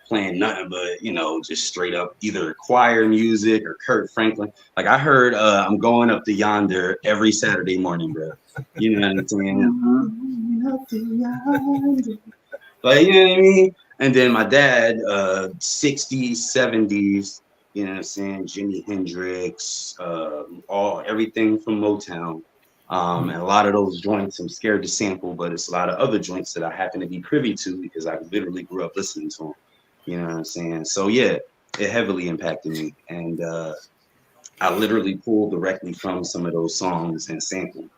playing nothing but, you know, just straight up either choir music or Kurt Franklin. Like I heard I'm going up to yonder every Saturday morning, bro. You know what I'm saying? Mhm. Going up to yonder. Like, you know what I mean? And then my dad, 60s, 70s, you know what I'm saying? Jimi Hendrix, all everything from Motown. And a lot of those joints I'm scared to sample, but it's a lot of other joints that I happen to be privy to because I literally grew up listening to them. You know what I'm saying? So yeah, it heavily impacted me. And I literally pulled directly from some of those songs and sampled.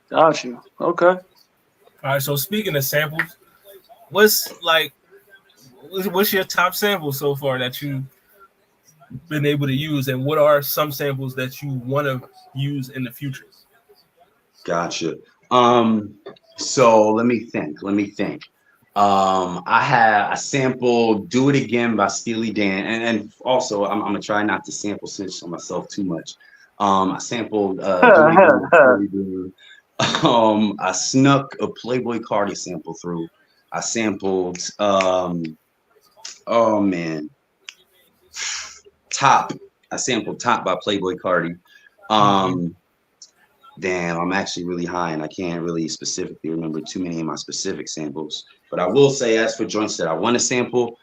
Got you. Okay. All right. So speaking of samples, what's like, what's your top sample so far that you've been able to use, and what are some samples that you want to use in the future? Gotcha. Um, so let me think. Let me think. I sampled "Do It Again" by Steely Dan, and also I'm gonna try not to sample snitch on myself too much. I sampled "Do It Again" by Steely Dan. I snuck a Playboy Cardi sample through. I sampled oh man, Top. I sampled "Top" by Playboy Cardi. Mm-hmm. Um, Damn, I'm actually really high and I can't really specifically remember too many of my specific samples. But I will say, as for joints that I want to sample,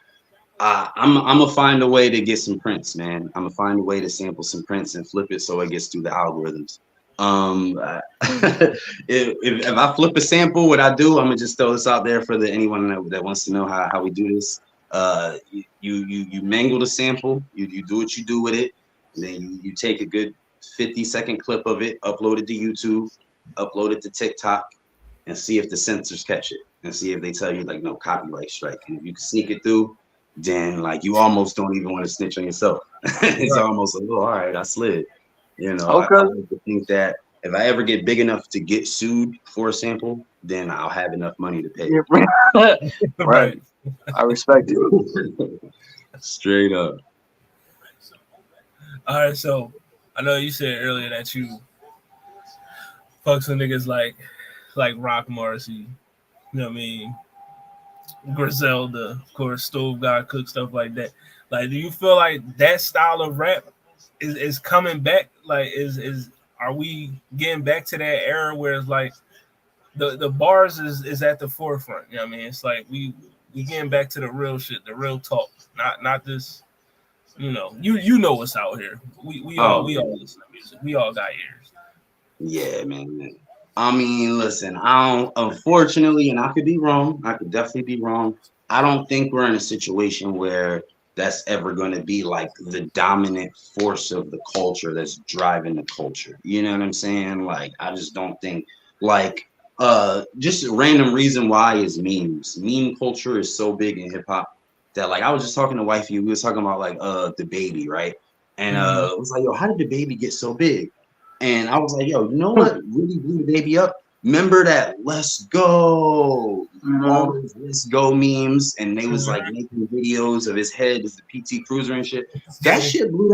I'm gonna find a way to get some prints, man. I'm gonna find a way to sample some prints and flip it so it gets through the algorithms. If I flip a sample, what I do, I'm gonna just throw this out there for anyone that wants to know how we do this. You mangle the sample, you do what you do with it, and then you take a good 50-second clip of it, upload it to YouTube, upload it to TikTok, and see if the censors catch it, and see if they tell you like no copyright strike. And if you can sneak it through, then like you almost don't even want to snitch on yourself. It's Right. almost like, oh, all right, I slid. You know, I Okay. like to think that if I ever get big enough to get sued for a sample, then I'll have enough money to pay Right. Right. I respect it. it. Straight up. All right. So I know you said earlier that you fuck some niggas like Rock Morrissey. You know what I mean? Griselda, of course, Stove God Cook, stuff like that. Like, do you feel like that style of rap is coming back? Like, is are we getting back to that era where it's like the bars is at the forefront? You know what I mean? It's like we getting back to the real shit, the real talk, not this. You know what's out here. We all Oh we all listen to music. We all got ears. yeah, man. I mean, listen, I don't, unfortunately, and I could be wrong, I could definitely be wrong. I don't think we're in a situation where that's ever going to be like the dominant force of the culture that's driving the culture. You know what I'm saying? Like, I just don't think, like, just a random reason why is memes. Meme culture is so big in hip hop that, like, I was just talking to wifey, we was talking about, like, the baby, right? And Mhm. it was like, yo, how did the baby get so big? And I was like, yo, you know Hmm. what really blew the baby up? Remember that "Let's Go," all Mhm. those "Let's Go" memes, and they was Mhm. like making videos of his head as the PT Cruiser and shit. That shit blew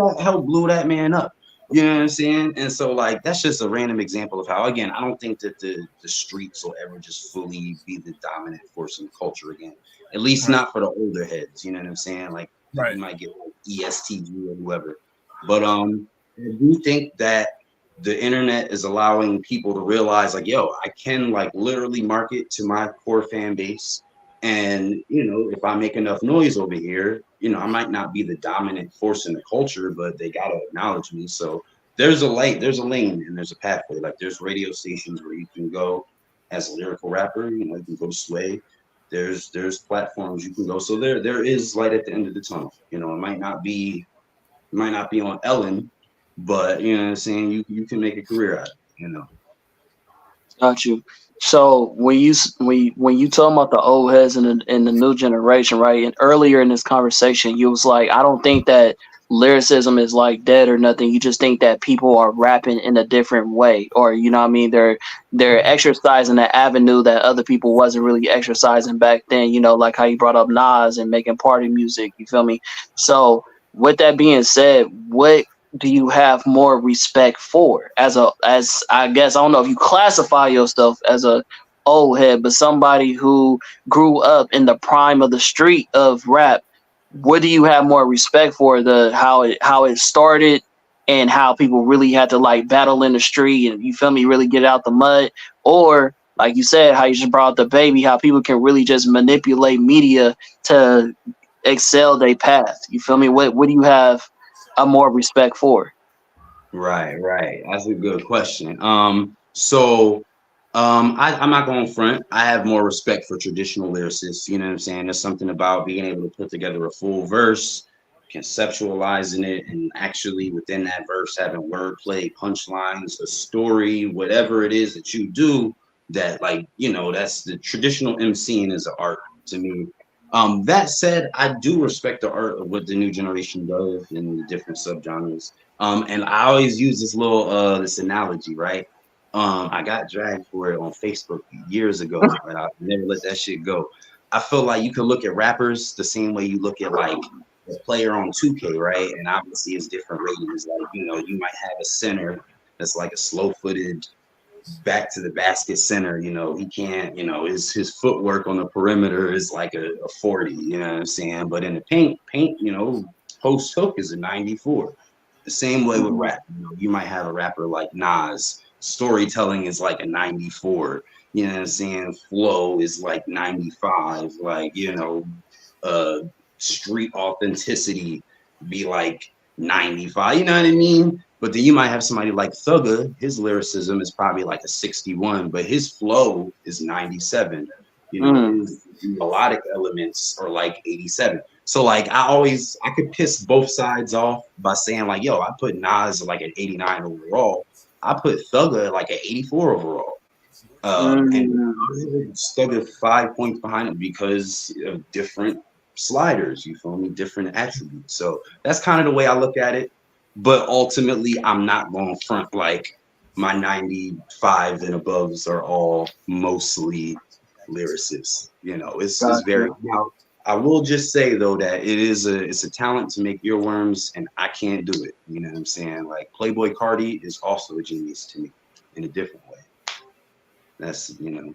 that man up. You know what I'm saying? And so like that's just a random example of how again I don't think that the streets will ever just fully be the dominant force in the culture again. At least Right. not for the older heads. You know what I'm saying? Like you Right. might get like ESTG or whoever. But I do think that the internet is allowing people to realize like yo I can like literally market to my core fan base, and you know if I make enough noise over here, you know I might not be the dominant force in the culture, but they got to acknowledge me. So there's a light, there's a lane, and there's a pathway. Like there's radio stations where you can go as a lyrical rapper, you know, you can go to Sway. There's platforms you can go, so there is light at the end of the tunnel. You know, it might not be on Ellen, but you know what I'm saying. You can make a career out of it. You know. Got you. So when you talk about the old heads and the new generation, right? And earlier in this conversation, you was like, I don't think that lyricism is like dead or nothing. You just think that people are rapping in a different way, or you know what I mean? They're exercising that avenue that other people wasn't really exercising back then. You know, like how you brought up Nas and making party music. You feel me? So with that being said, what do you have more respect for as I guess I don't know if you classify yourself as a old head, but somebody who grew up in the prime of the street of rap, what do you have more respect for, the how it started and how people really had to like battle in the street and you feel me really get out the mud, or like you said how you just brought up the baby, how people can really just manipulate media to excel their path, you feel me? What do you have a more respect for? Right, right. That's a good question. I'm not going front. I have more respect for traditional lyricists. You know what I'm saying? There's something about being able to put together a full verse, conceptualizing it, and actually within that verse having wordplay, punchlines, a story, whatever it is that you do. That like you know that's the traditional MCing is an art to me. That said, I do respect the art of what the new generation does in the different subgenres. And I always use this little this analogy, right? I got dragged for it on Facebook years ago, and I never let that shit go. I feel like you can look at rappers the same way you look at like a player on 2K, right? And obviously it's different ratings. Like, you know, you might have a center that's like a slow-footed back to the basket center. You know, he can't, you know, his footwork on the perimeter is like a 40, you know what I'm saying? But in the paint, you know, post hook is a 94. The same way with Mhm. rap. You know, you might have a rapper like Nas. Storytelling is like a 94. You know what I'm saying? Flow is like 95. Like, you know, uh street authenticity be like 95. You know what I mean? But then you might have somebody like Thugger, his lyricism is probably like a 61, but his flow is 97. You know, Mm. his melodic elements are like 87. So like I could piss both sides off by saying like, yo, I put Nas like an 89 overall. I put Thugger like an 84 overall. And Mm. Thugger 5 points behind it because of different sliders, you feel me? Different attributes. So that's kind of the way I look at it. But ultimately, I'm not going front like my 95 and aboves are all mostly lyricists. You know, it's very Gotcha. now. I will just say though that it's a talent to make earworms, and I can't do it. You know what I'm saying? Like Playboy Cardi is also a genius to me in a different way. That's you know.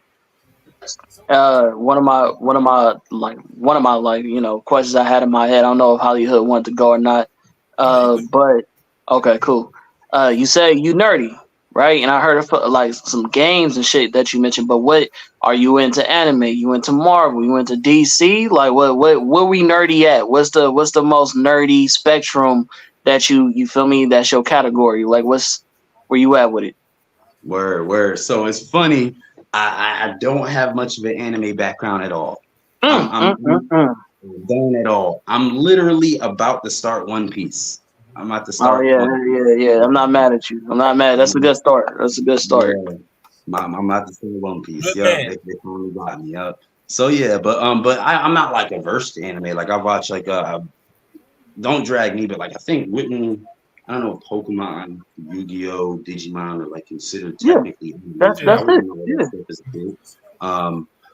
One of my like you know questions I had in my head. I don't know if Hollywood wanted to go or not. No, you could. But okay, cool. You say you nerdy, right? And I heard of like some games and shit that you mentioned. But what are you into? Anime? You into Marvel? You into DC? Like what we nerdy at? What's the most nerdy spectrum that you feel me? That's your category. Like what's where you at with it? Word, word. So it's funny. I don't have much of an anime background at all. I'm, Mm, I'm, mm, mm, I'm mm. don't at all. I'm literally about to start One Piece. I'm about to Oh start yeah, One Piece. yeah, yeah. I'm not mad at you. I'm not mad. That's a good start. That's a good start. Yeah, I'm about to start One Piece. Good Yup, man. they finally got me. Yup. So yeah, but I'm not like averse to anime. Like I watch like don't drag me, but like I think Witten, I don't know if Pokemon, Yu-Gi-Oh, Digimon are like considered Yeah, technically anime, that's but I that's Yeah. it. wasn't know all that Yeah. stuff as a kid.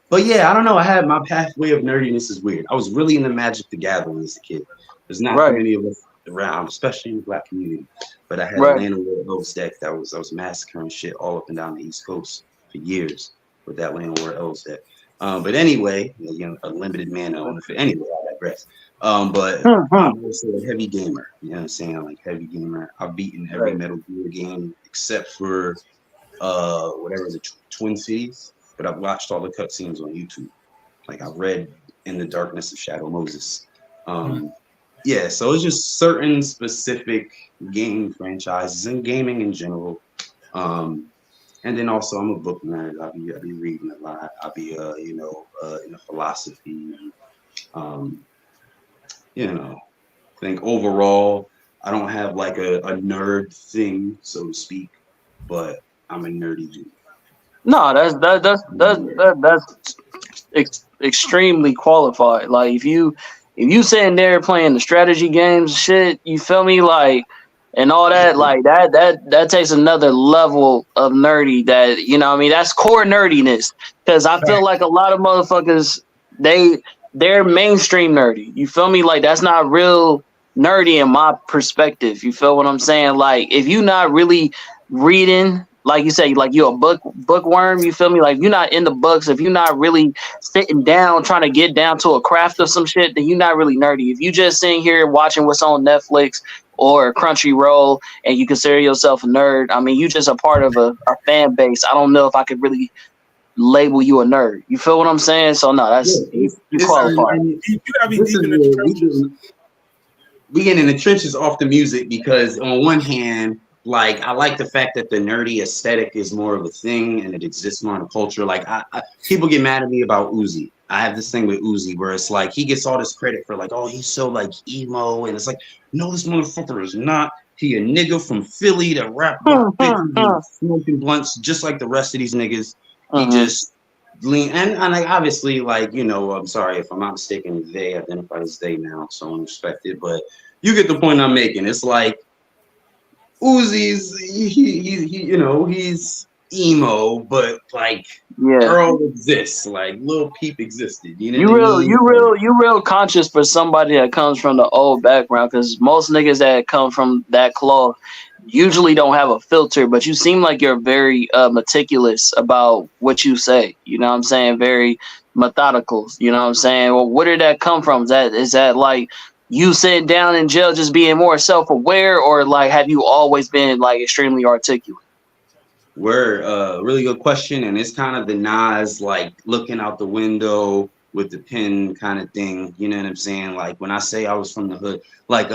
But yeah, I don't know. I had my pathway of nerdiness is weird. I was really into Magic the Gathering as a kid. There's not too Right, many of us around, especially in the black community. But I had a right. Land of War Elves deck that I was massacring shit all up and down the East Coast for years with that Land of War Elves deck. But anyway, you know, a limited man owner. For anyway, I digress. But Hmm, hmm. I'm also a heavy gamer. You know what I'm saying? Like heavy gamer. I've beaten every Right. Metal Gear game except for whatever the Twin Cities. But I've watched all the cutscenes on YouTube. Like I've read In the Darkness of Shadow Moses. Mhm. Um, yeah, so it's just certain specific game franchises and gaming in general. Um, and then also I'm a book nerd. I'll be reading a lot. I'll be into philosophy. Um, you know, I think overall I don't have like a nerd thing, so to speak, but I'm a nerdy dude. No, that's extremely qualified. Like if you sitting there playing the strategy games, shit, you feel me, like and all that, like that takes another level of nerdy. That what I mean, that's core nerdiness. Because I feel like a lot of motherfuckers they they're mainstream nerdy. You feel me? Like that's not real nerdy in my perspective. You feel what I'm saying? Like if you not really reading, like you say, like you're a bookworm, you feel me? Like you're not in the books, if you're not really sitting down trying to get down to a craft of some shit, then you're not really nerdy. If you just sitting here watching what's on Netflix or Crunchyroll and you consider yourself a nerd, I mean you just a part of a fan base. I don't know if I could really label you a nerd. You feel what I'm saying? So no, Yeah, that's you it's qualify. You gotta be this deep is in the where trenches. we get in the trenches off the music because on one hand, like I like the fact that the nerdy aesthetic is more of a thing and it exists more in the culture. Like people get mad at me about Uzi. I have this thing with Uzi where it's like he gets all this credit for like, oh, he's so like emo, and it's like, no, this motherfucker is not. He a nigga from Philly that rap about bitches and smoking blunts just like the rest of these niggas. He Mm-hmm. just lean and like obviously like I'm sorry if I'm not mistaken, they identify as they now, so I'm respected, but you get the point I'm making. It's like Uzi's he's emo, but like Yeah. Earl exists, like Lil Peep existed. You know You what I real, mean? you real, you real conscious for somebody that comes from the old background. Because most niggas that come from that cloth usually don't have a filter. But you seem like you're very meticulous about what you say. You know what I'm saying? Very methodical. You know what I'm saying? Well, where did that come from? Is that like you sitting down in jail just being more self aware, or like have you always been like extremely articulate? We're really good question, and it's kind of the Nas like looking out the window with the pen kind of thing. You know what I'm saying? Like when I say I was from the hood, like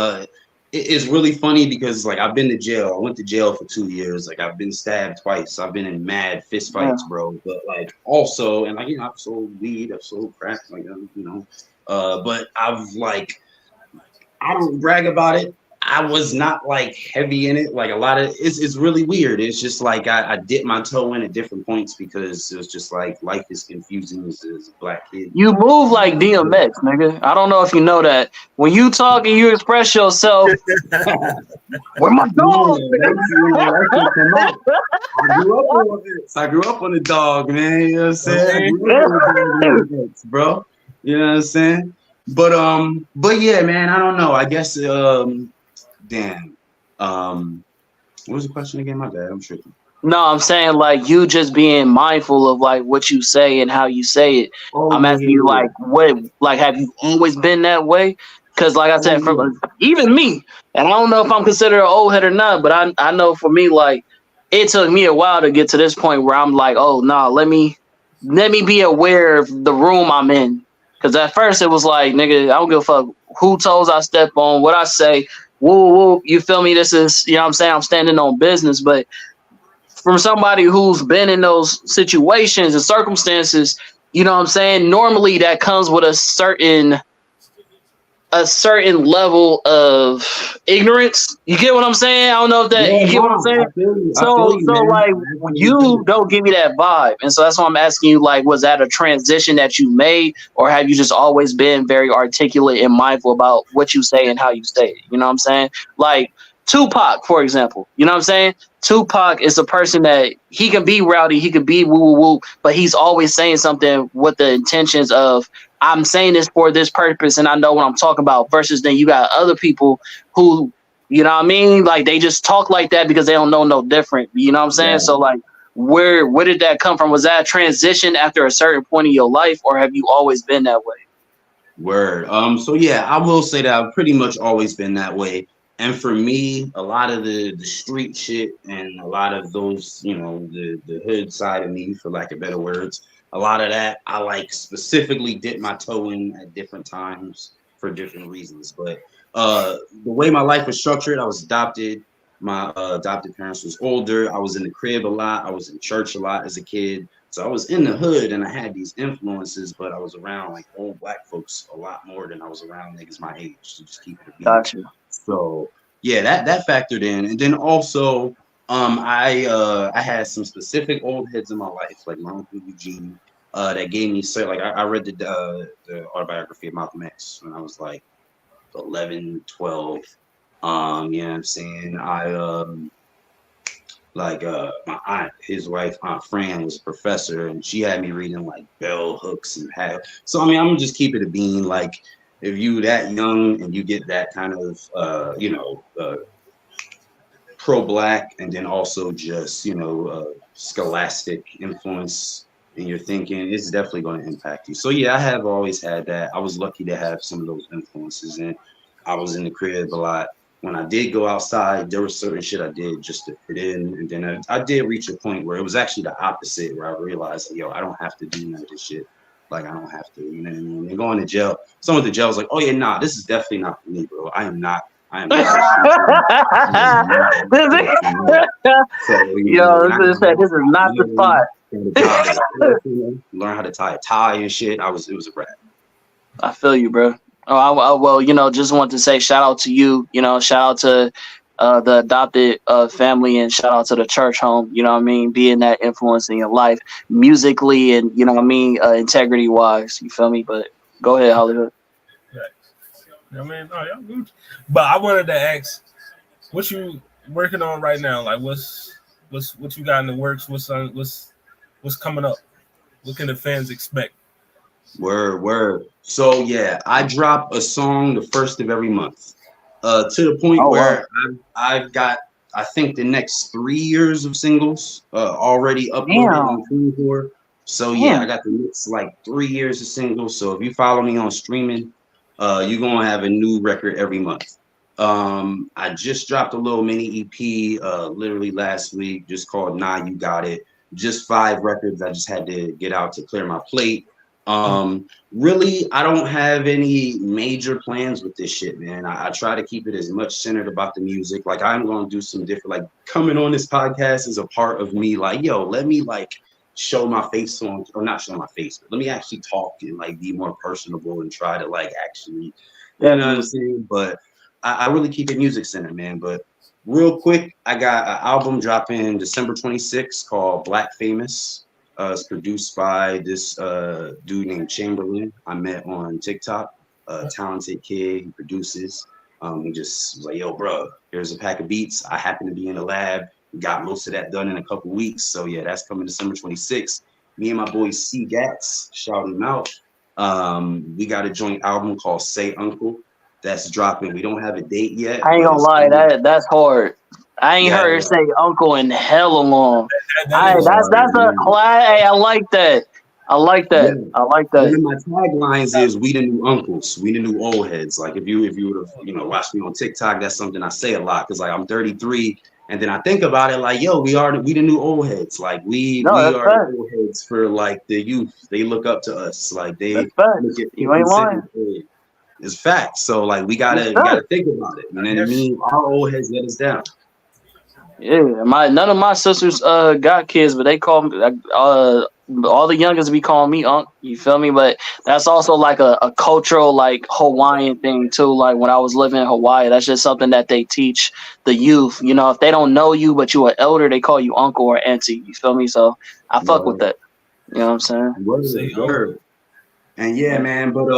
it's really funny because like I've been to jail. I went to jail for 2 years. Like I've been stabbed twice. I've been in mad fist Yeah. fights, bro. But like also, and like I've sold weed, I've sold crack, like but I've like I don't brag about it. I was not like heavy in it. Like a lot of it's really weird. It's just like I dip my toe in at different points because it was just like life is confusing as a black kid. You move like DMX, nigga. I don't know if you know that. When you talk and you express yourself, where my dog? Yeah, that should come out. I grew up on this. I grew up on the dog, man. You know what I'm saying? I Okay. grew up on the dog, man, bro. You know what I'm saying? But yeah, man, I don't know. I guess damn. What was the question again? My bad. I'm tripping. No, I'm saying like you just being mindful of like what you say and how you say it. Oh I'm yeah, asking you yeah, like what, like have you always been that way? Because like I said, yeah. from even me, and I don't know if I'm considered an old head or not, but I know for me like it took me a while to get to this point where I'm like, oh no, let me be aware of the room I'm in. Because at first it was like, nigga, I don't give a fuck who toes I step on, what I say, woo woo. You feel me? This is, you know what I'm saying? I'm standing on business, but from somebody who's been in those situations and circumstances, you know what I'm saying? Normally that comes with a certain level of ignorance. You get what I'm saying? I don't know if that Yeah, you get what I'm nah, saying. I feel So you, so man. like I actually you do. don't give me that vibe. And so that's why I'm asking you, like, was that a transition that you made, or have you just always been very articulate and mindful about what you say and how you say it? You know what I'm saying? Like Tupac, for example. You know what I'm saying? Tupac is a person that he can be rowdy, he can be woo woo woo, but he's always saying something with the intentions of I'm saying this for this purpose and I know what I'm talking about. Versus then you got other people who, you know what I mean? Like they just talk like that because they don't know no different. You know what I'm saying? So Exactly. like where did that come from? Was that a transition after a certain point in your life, or have you always been that way? Word. So yeah, I will say that I've pretty much always been that way. And for me, a lot of the street shit and a lot of those, the hood side of me, for lack of better words, a lot of that I like specifically dip my toe in at different times for different reasons. But the way my life was structured, I was adopted. My adopted parents was older. I was in the crib a lot. I was in church a lot as a kid. So I was in the hood and I had these influences, but I was around like old black folks a lot more than I was around niggas my age, to just keep it a bean. Gotcha. So yeah, that factored in. And then also I had some specific old heads in my life, like my Uncle Eugene, that gave me like I read the autobiography of Malcolm X when I was like 11, 12. You know what I'm saying? My aunt, his wife, Aunt Fran, was a professor, and she had me reading like bell hooks and have. So I mean, I'm just keeping it being like if you that young and you get that kind of pro-black and then also just scholastic influence in your thinking, it's definitely going to impact you. So yeah, I have always had that. I was lucky to have some of those influences, and I was in the crib a lot. When I did go outside, there was certain shit I did just to fit in, and then I did reach a point where it was actually the opposite, where I realized, yo, I don't have to do none of this shit. Like I don't have to, you know what I mean? And going to jail, some of the jails like, oh yeah, nah, this is definitely not for me, bro. I am not a street kid. I am not out there to know. So, Yo, when I this got out, is not the spot. got a job as a clerk, learn how to tie a tie and shit. It was a wrap. I feel you, bro. Oh, well, just want to say shout out to you. Shout out to the adopted family, and shout out to the church home. You know what I mean? Being that influence in your life, musically, and you know what I mean, integrity wise. You feel me? But go ahead, Hollywood. Right. I mean, oh, y'all good. But I wanted to ask, what you working on right now? Like, what you got in the works? What's coming up? What can the fans expect? Word. So yeah, I drop a song the first of every month. To the point Oh wow, where I've got I think the next 3 years of singles already uploaded damn, on TuneCore. So yeah, I damn. got the next like 3 years of singles. So if you follow me on streaming, you're gonna have a new record every month. I just dropped a little mini EP literally last week, just called Nah You Got It. Just 5 records I just had to get out to clear my plate. Really, I don't have any major plans with this shit, man. I try to keep it as much centered about the music. Like I'm gonna do some different, like coming on this podcast is a part of me. Like, yo, let me like show my face on, or not show my face, but let me actually talk and like be more personable and try to like actually, you know what I'm Definitely. saying? But I really keep it music centered, man. But real quick, I got an album dropping December 26th called Black Famous. It's produced by this dude named Chamberlain I met on TikTok. Talented kid, he produces. He just was like, "Yo, bro, here's a pack of beats. I happen to be in the lab. Got most of that done in a couple weeks. So yeah, that's coming December 26th. Me and my boy C Gats, shout him out. We got a joint album called Say Uncle that's dropping. We don't have a date yet, I ain't but gonna it's lie, coming. that's hard. I ain't Yeah, heard her say uncle in hella long. That is That's a man. class. Hey, I like that. I like Yeah. that. I like One that. of my taglines is "We the new uncles, we the new old heads." Like if you would have watched me on TikTok, that's something I say a lot because like I'm 33, and then I think about it like, yo, we the new old heads. Like No, we that's are the fact. old heads for like the youth. They look up to us. Like they That's fact. look at You 50 ain't Cent lying. and say, it's fact. So like we That's gotta fact. think about it. You know what I yes. mean? Our old heads let us down. Yeah, none of my sisters got kids, but they call me all the youngest be calling me Unc. You feel me? But that's also like a cultural like Hawaiian thing too. Like when I was living in Hawaii, that's just something that they teach the youth. You know, if they don't know you but you are elder, they call you uncle or auntie. You feel me? So I fuck with Word, that. You know what I'm saying? Say, word, word. And yeah, man. But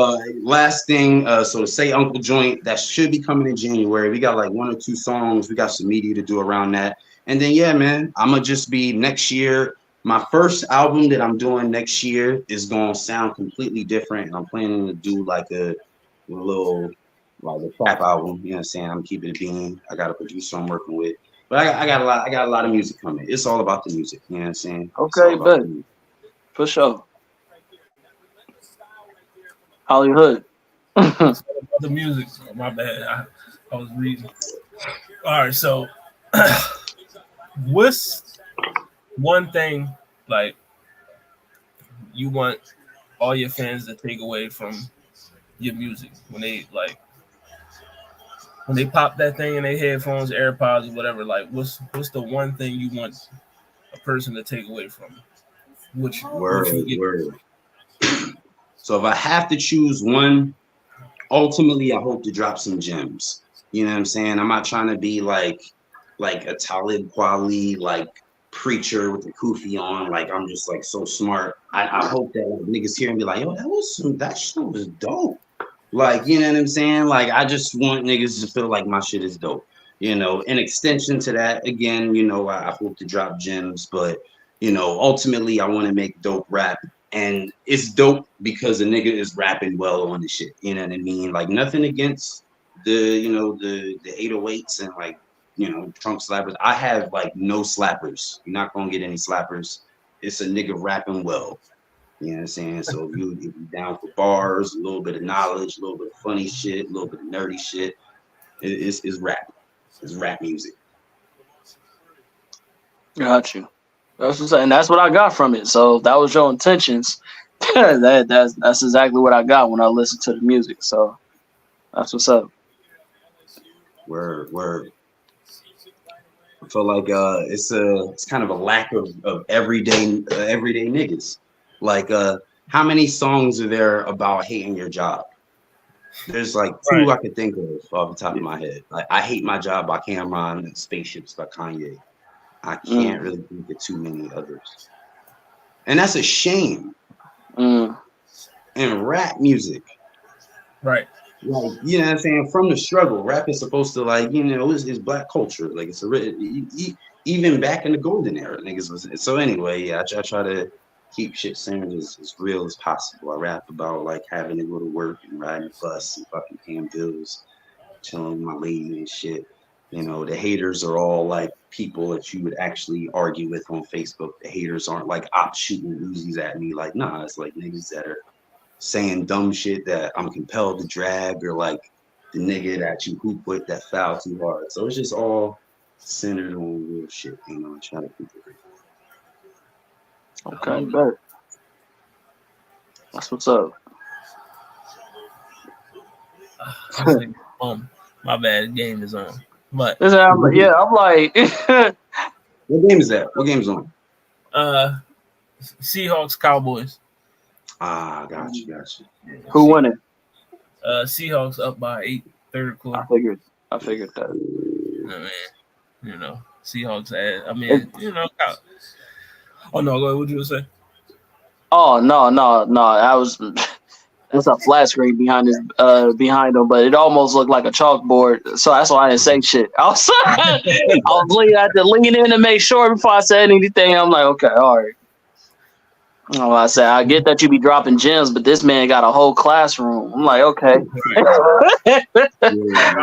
last thing, so to say, Uncle Joint, that should be coming in January. We got like 1 or 2 songs. We got some media to do around that. And then yeah, man, I'm gonna just be next year. My first album that I'm doing next year is gonna sound completely different. And I'm planning to do like a little like a trap album. You know what I'm saying? I'm keeping it being. I got a producer I'm working with. But I got a lot. I got a lot of music coming. It's all about the music. You know what I'm saying? It's all Okay, about bet the music. for sure. Hollywood. the music. Oh, my bad. I was reading. All right, so what's one thing like you want all your fans to take away from your music when they pop that thing in their headphones, AirPods, or whatever? Like, what's the one thing you want a person to take away from what you Word, get? word. So if I have to choose one, ultimately I hope to drop some gems. You know what I'm saying? I'm not trying to be like a Talib Kweli like preacher with the kufi on, like I'm just like so smart. I hope that like, niggas hear and be like, yo, that shit was dope. Like, you know what I'm saying? Like I just want niggas to feel like my shit is dope. You know, in extension to that, again, you know, I hope to drop gems, but you know, ultimately I want to make dope rap. And it's dope because a nigga is rapping well on the shit. You know what I mean? Like nothing against the 808s and like, trunk slappers. I have like no slappers. You're not gonna get any slappers. It's a nigga rapping well. You know what I'm saying? So if you down for bars, a little bit of knowledge, a little bit of funny shit, a little bit of nerdy shit, it's rap. It's rap music. Got you. That's what, and that's what I got from it. So if that was your intentions. That's exactly what I got when I listened to the music. So that's what's up. Word, word. I feel like it's kind of a lack of everyday niggas. Like how many songs are there about hating your job? There's like two Right. I could think of off the top of my head. Like I Hate My Job by Cameron and Spaceships by Kanye. I can't Mm, really think of too many others. And that's a shame mm, in rap music. Right. Like, you know what I'm saying? From the struggle, rap is supposed to like, it's black culture. Like even back in the golden era, niggas was. So anyway, yeah, I try to keep shit centered as real as possible. I rap about like having to go to work and riding the bus and fucking paying bills, chilling with my lady and shit. You know, the haters are all like people that you would actually argue with on Facebook. The haters aren't like op shooting Uzis at me. Like, nah, it's like niggas that are saying dumb shit that I'm compelled to drag, or like the nigga that you hoop with that foul too hard. So it's just all centered on real shit, try to keep it real. okay, bet. That's what's up. It's like, my bad. Game is on, but I'm like, What game is that? What game's on? uh, Seahawks Cowboys. Ah, got you. Yeah, who won it? Seahawks up by 8, third I quarter. figured. I figured that. I mean, Seahawks. I It, mean, oh no, go ahead. What you say? oh no! I was. It's a flat screen behind him, but it almost looked like a chalkboard. So that's why I didn't say shit. I had to lean in to make sure before I said anything. I'm like, okay, all right. Oh, I said, I get that you be dropping gems, but this man got a whole classroom. I'm like, okay. Yeah,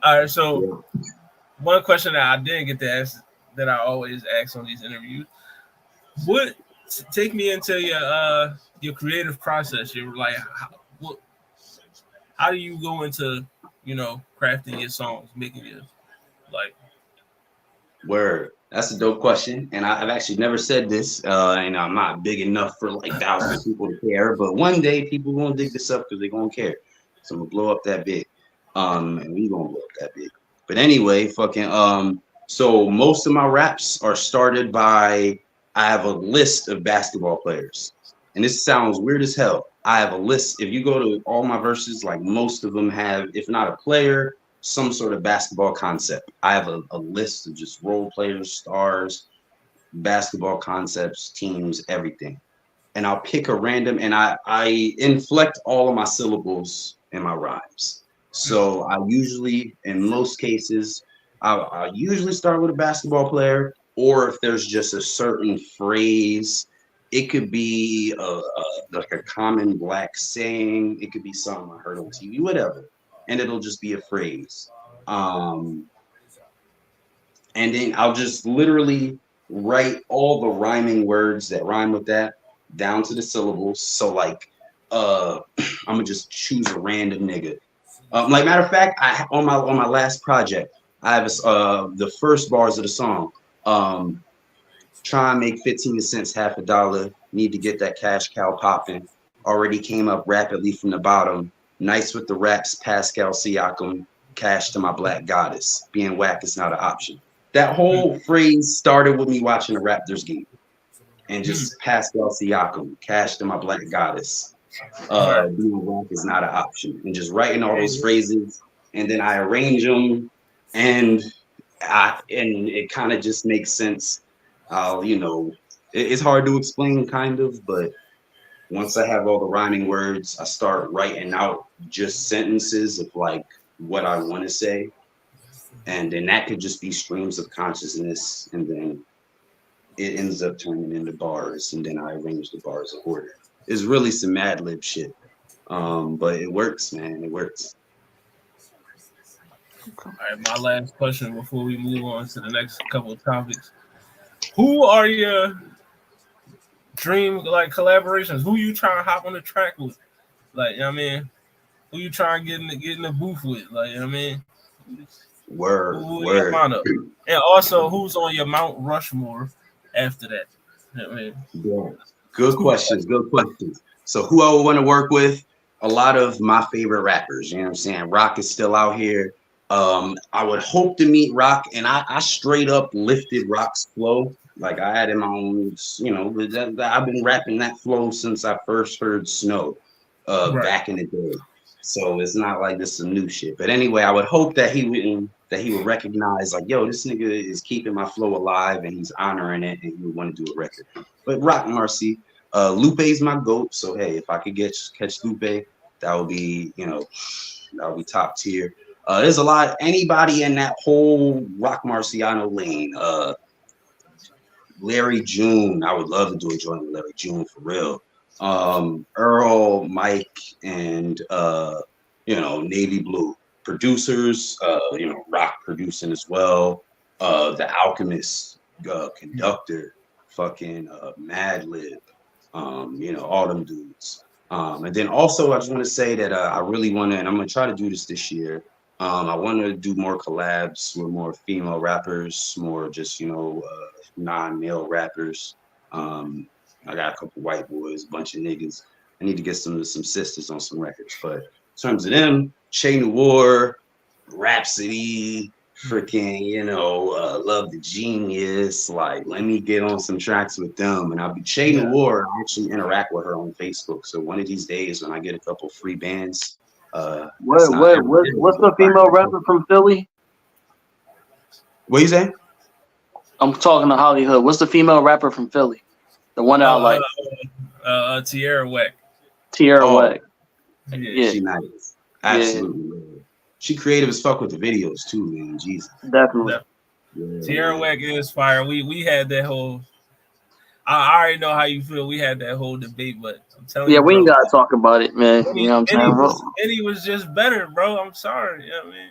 All right. So yeah. one question that I didn't get to ask that I always ask on these interviews: What take me into your creative process? You're like, how do you go into crafting your songs, making your like? Word. That's a dope question. And I've actually never said this. And I'm not big enough for like thousands of people to care. But one day people gonna dig this up because they're gonna care. So I'm gonna blow up that big. And we gonna blow up that big. But anyway, fucking So most of my raps are started by I have a list of basketball players. And this sounds weird as hell. I have a list. If you go to all my verses, like most of them have, if not a player, some sort of basketball concept. I have a list of just role players, stars, basketball concepts, teams, everything. And I'll pick a random and I inflect all of my syllables in my rhymes. So I usually, in most cases, I usually start with a basketball player, or if there's just a certain phrase, it could be like a common black saying, it could be something I heard on TV, whatever, and it'll just be a phrase. Um, and then I'll just literally write all the rhyming words that rhyme with that down to the syllables. So like, I'm gonna just choose a random nigga. Like matter of fact, I on my last project, I have the first bars of the song. Um, Try and make 15 cents, half a dollar. Need to get that cash cow popping. Already came up rapidly from the bottom. Nice with the raps, Pascal Siakam. Cash to my black goddess. Being whack is not an option. That whole phrase started with me watching the Raptors game. And just Pascal Siakam, cash to my black goddess. Being whack is not an option. And just writing all those phrases. And then I arrange them. And it kind of just makes sense. It's hard to explain, kind of, but once I have all the rhyming words, I start writing out just sentences of like what I want to say, and then that could just be streams of consciousness, and then it ends up turning into bars, and then I arrange the bars in order. It's really some Mad Lib shit, but it works, man. It works. All right, my last question before we move on to the next couple of topics. Who are your dream like collaborations? Who you trying to hop on the track with? Like, you know what I mean? Who you trying to get in the booth with? Like, you know what I mean? Word. And also, who's on your Mount Rushmore after that? You know what I mean? Yeah. Good questions. So who I would want to work with? A lot of my favorite rappers. You know what I'm saying? Rock is still out here. I would hope to meet Rock, and I straight up lifted Rock's flow. Like I had in my own, I've been rapping that flow since I first heard Snow, back in the day. So it's not like this is some new shit. But anyway, I would hope that he would recognize like, yo, this nigga is keeping my flow alive and he's honoring it, and he would want to do a record. But Rock Marcy, Lupe's my goat. So hey, if I could catch Lupe, that would be top tier. There's a lot. Anybody in that whole Rock Marciano lane. Larry June, I would love to do a joint with Larry June for real. Earl, Mike, and Navy Blue producers. Rock producing as well. The Alchemist, Conductor, fucking Mad Lib. All them dudes. And then also, I just want to say that I really want to, and I'm gonna try to do this year. I want to do more collabs with more female rappers, more just non-male rappers. I got a couple white boys, a bunch of niggas. I need to get some sisters on some records. But in terms of them, Che Noir, Rhapsody, freaking, Love the Genius. Like, let me get on some tracks with them. And I'll be Che Noir. I actually interact with her on Facebook. So one of these days when I get a couple free bands, what's the female rapper from Philly? What you say? I'm talking to Hollywood. What's the female rapper from Philly? The one that I like. Tierra Whack. Tierra Whack. Yeah, she nice. Absolutely. Yeah. She creative as fuck with the videos too, man. Jesus. Definitely. Yeah. Tierra Whack is fire. We had that whole. I already know how you feel. We had that whole debate, but I'm telling you. Yeah, we ain't gotta talk about it, man. You know what I'm saying, bro? Eddie was just better, bro. I'm sorry. You know what I mean?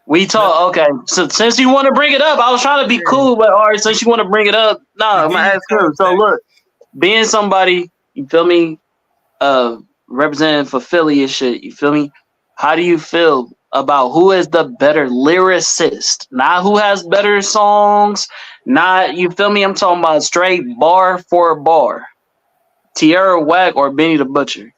We talk, okay. So since you want to bring it up, I was trying to be cool, but all right, since you want to bring it up, I'm gonna ask him. So look, being somebody, you feel me, representing for Philly and shit, you feel me? How do you feel about who is the better lyricist? Not who has better songs, not, you feel me? I'm talking about straight bar for bar. Tierra Whack or Benny the Butcher?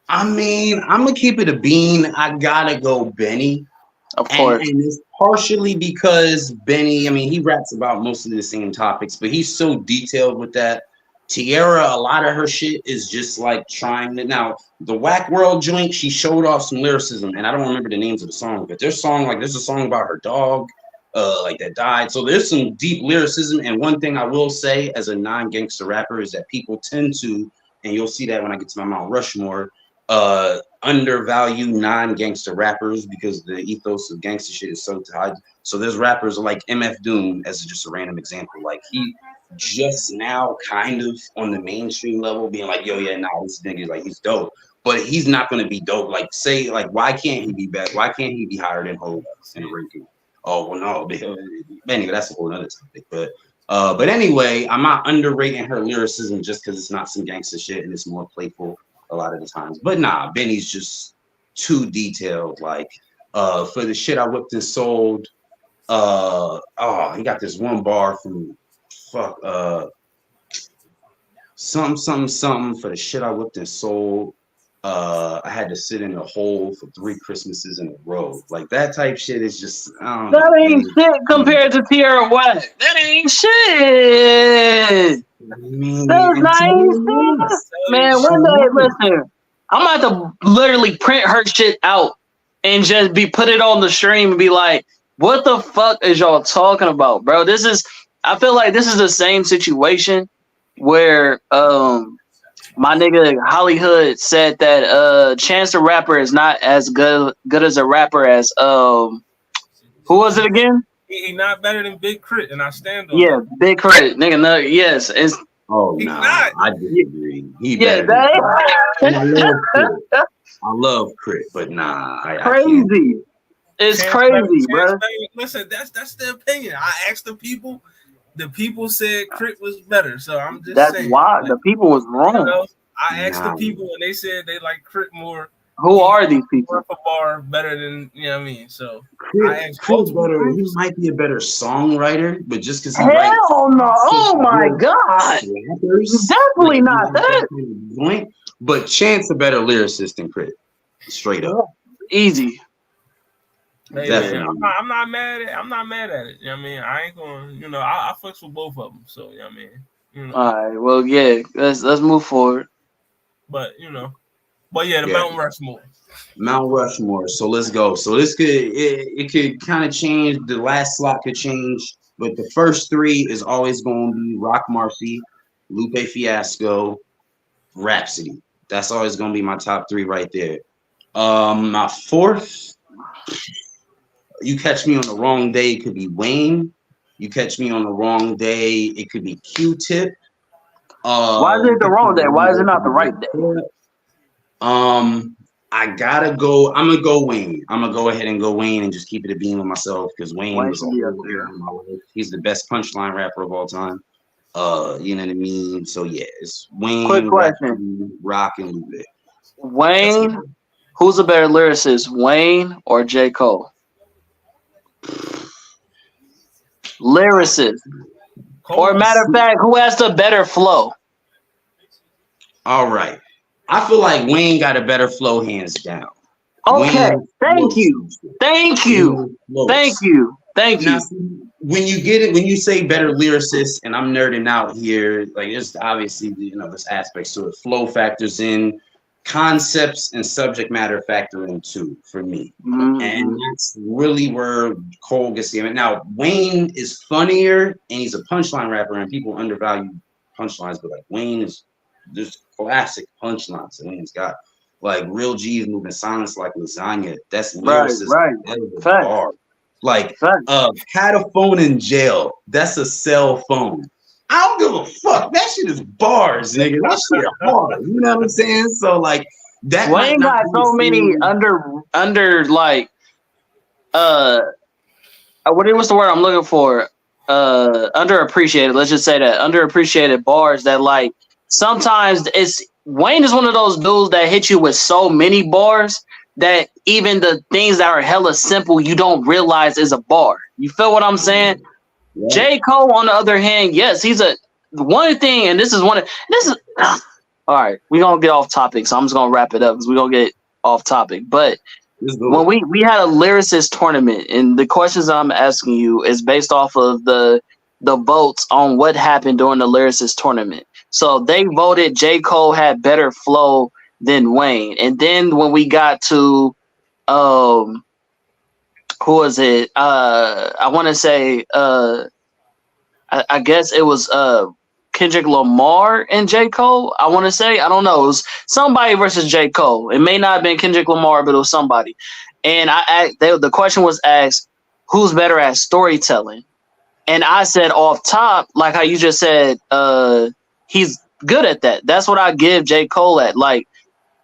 I mean, I'm gonna keep it a bean. I gotta go Benny. Of course. And it's partially because Benny, I mean, he raps about mostly the same topics, but he's so detailed with that. Tiara, a lot of her shit is just like trying to. Now, the Whack World joint, she showed off some lyricism, and I don't remember the names of the song, but there's a song about her dog, like that died. So there's some deep lyricism. And one thing I will say as a non-gangster rapper is that people tend to, and you'll see that when I get to my Mount Rushmore, undervalue non-gangster rappers because the ethos of gangster shit is so tied. So there's rappers like MF Doom, as just a random example. Like he just now kind of on the mainstream level being like, yo, yeah, nah, this nigga, like, he's dope. But he's not gonna be dope. Like, say, like, why can't he be better? Why can't he be higher than Hov in a ranking? Oh, well, no. Anyway, that's a whole other topic. But anyway, I'm not underrating her lyricism just because it's not some gangster shit and it's more playful a lot of the times. But nah, Benny's just too detailed. Like, for the shit I whipped and sold, he got this one bar from something for the shit I whipped and sold. I had to sit in a hole for 3 Christmases in a row. Like that type shit is just that ain't shit compared to Tierra Whack. That ain't shit. That's nice, man. One day, listen, I'm about to literally print her shit out and just put it on the stream and be like, what the fuck is y'all talking about, bro? I feel like this is the same situation where my nigga Hollywood said that Chance the Rapper is not as good as a rapper as who was it again? He not better than Big Crit, and I stand on that. Big Crit, nigga. No, yes, it's. Oh no, nah, I disagree. He better. I love Crit, but nah, crazy. It's Chance crazy, bro. Listen, that's the opinion. I asked the people. The people said Crit was better, so I'm just saying. That's why the people was wrong. You know, I asked the people, and they said they like Crit more. Who are these people? Work a bar better than, you know what I mean? So Crit's better. He might be a better songwriter, but just because he writes. Hell no! Oh my god! Definitely not that. But Chance a better lyricist than Crit. Straight up. Easy. Hey, man, I'm not mad at it. You know what I mean? I ain't gonna, you know, I fucks with both of them. So, you know what I mean? You know. All right. Well, yeah. Let's move forward. But, you know. But yeah, Mount Rushmore. Mount Rushmore. So let's go. So this could kind of change. The last slot could change, but the first 3 is always going to be Rock Marcy, Lupe Fiasco, Rhapsody. That's always going to be my top 3 right there. My 4th, you catch me on the wrong day, it could be Wayne. You catch me on the wrong day, it could be Q-Tip. Why is it the wrong day? Why is it not the right day? I gotta go. I'm gonna go Wayne. I'm gonna go ahead and go Wayne and just keep it a beam with myself because Wayne was he's the best punchline rapper of all time. You know what I mean? So yeah, it's Wayne. Quick question: Rock and Lupe. Wayne, who's a better lyricist, Wayne or J. Cole? Lyricist. Or matter of fact, who has the better flow? All right. I feel like Wayne got a better flow, hands down. Okay. Thank you. Now, when you get it, when you say better lyricist, and I'm nerding out here, like it's obviously, you know, this aspect. So the flow factors in, concepts and subject matter factor in too for me. Mm-hmm. And that's really where Cole gets the. Now, Wayne is funnier and he's a punchline rapper, and people undervalue punchlines, but like Wayne is just classic punchlines. And Wayne's got like real G's moving silence like lasagna. That's lyricism. Right. Like had a phone in jail. That's a cell phone. I don't give a fuck. That shit is bars, nigga. That shit hard. You know what I'm saying? So like that. Wayne got so many under like what's the word I'm looking for? Underappreciated. Let's just say that underappreciated bars that like sometimes Wayne is one of those dudes that hit you with so many bars that even the things that are hella simple you don't realize is a bar. You feel what I'm saying? Yeah. J. Cole, on the other hand, yes, he's one thing, and this is all right, we're gonna get off topic, so I'm just gonna wrap it up because we're gonna get off topic. But Let's when go. we had a lyricist tournament, and the questions I'm asking you is based off of the votes on what happened during the lyricist tournament. So they voted J. Cole had better flow than Wayne. And then when we got to um who was it? I want to say I guess it was Kendrick Lamar and J. Cole. I want to say, I don't know. It was somebody versus J. Cole. It may not have been Kendrick Lamar, but it was somebody. And the question was asked, who's better at storytelling? And I said off top, like how you just said, he's good at that. That's what I give J. Cole at. Like,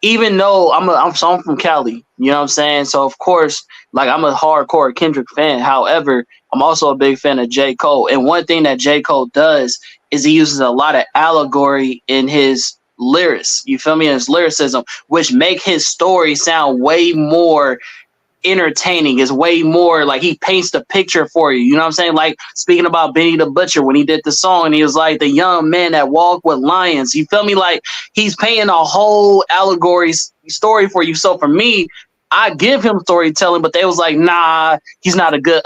even though I'm from Cali, you know what I'm saying? So of course, like I'm a hardcore Kendrick fan. However, I'm also a big fan of J. Cole. And one thing that J. Cole does is he uses a lot of allegory in his lyrics. You feel me? In his lyricism, which make his story sound way more entertaining. Is way more like he paints the picture for you. You know what I'm saying? Like speaking about Benny the Butcher when he did the song and he was like the young man that walked with lions. You feel me? Like he's painting a whole allegory story for you. So for me, I give him storytelling, but they was like, nah, he's not a good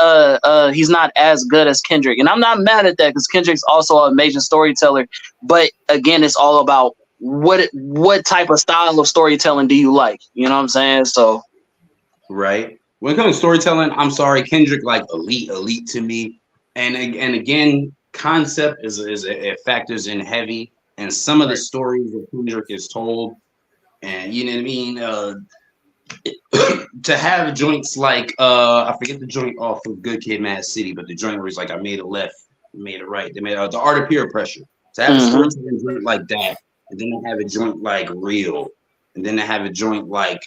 he's not as good as Kendrick. And I'm not mad at that because Kendrick's also an amazing storyteller. But again, it's all about what type of style of storytelling do you like? You know what I'm saying? So Right. When it comes to storytelling, I'm sorry, Kendrick like elite to me. And again, concept is it factors in heavy, and some of the Right. stories that Kendrick is told, and you know what I mean. To have joints like I forget the joint off of Good Kid, Mad City, but the joint where he's like, I made a left, made it right. They made the art of peer pressure. To have a mhm. storytelling joint like that, and then to have a joint like real, and then to have a joint like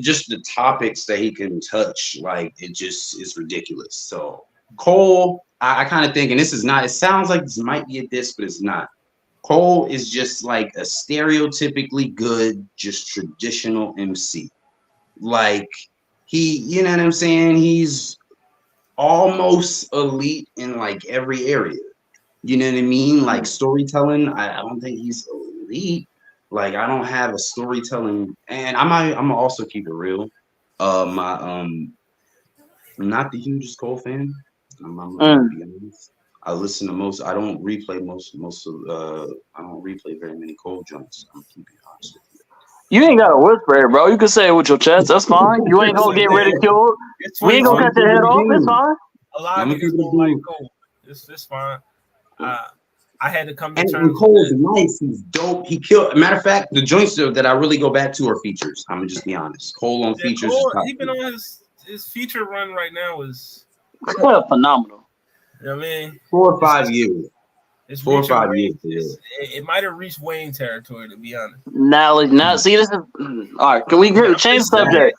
just the topics that he can touch, like it just is ridiculous. So Cole, I kind of think, and this is not. It sounds like this might be a diss, but it's not. Cole is just like a stereotypically good, just traditional MC. Like you know what I'm saying? He's almost elite in like every area. You know what I mean? Like storytelling, I don't think he's elite. Like I don't have a storytelling, and I'm gonna also keep it real. My I'm not the hugest Cole fan. I'm gonna Mm. be honest. I listen to most. I don't replay most of. I don't replay very many Cole joints. I'm keeping honest with You ain't gotta whisper it, bro. You can say it with your chest. That's fine. You ain't gonna Listen, get man, ridiculed. it's We ain't I'm gonna gonna cut 2020. keep your head it a off. It's beam. fine. A lot I'm of gonna keep niggas it a don't like beam. Cole. It's fine. I had to come to And terms with Cole's that. nice. He's dope. He killed. Matter of fact, the joints that I really go back to are features. I'm gonna just be honest. Cole on Yeah, features is Cole, top he been tier. on his feature run right now is, Phenomenal. you know what I mean? 4 or 5 It's years. it's Four or reaching five Wayne. years. Yeah. It might have reached Wayne territory to be honest. Now, see, this is all right. Can we But I'm change just saying. subject?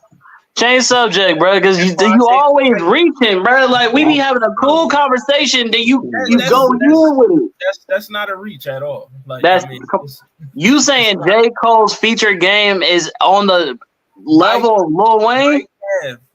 Change subject, bro. Because That's why I you say always reaching, bro. Like we be having a cool conversation, then you go in with it. that's not a reach at all. Like I That's mean, you it's saying not. J. Cole's feature game is on the Might level of Lil Wayne?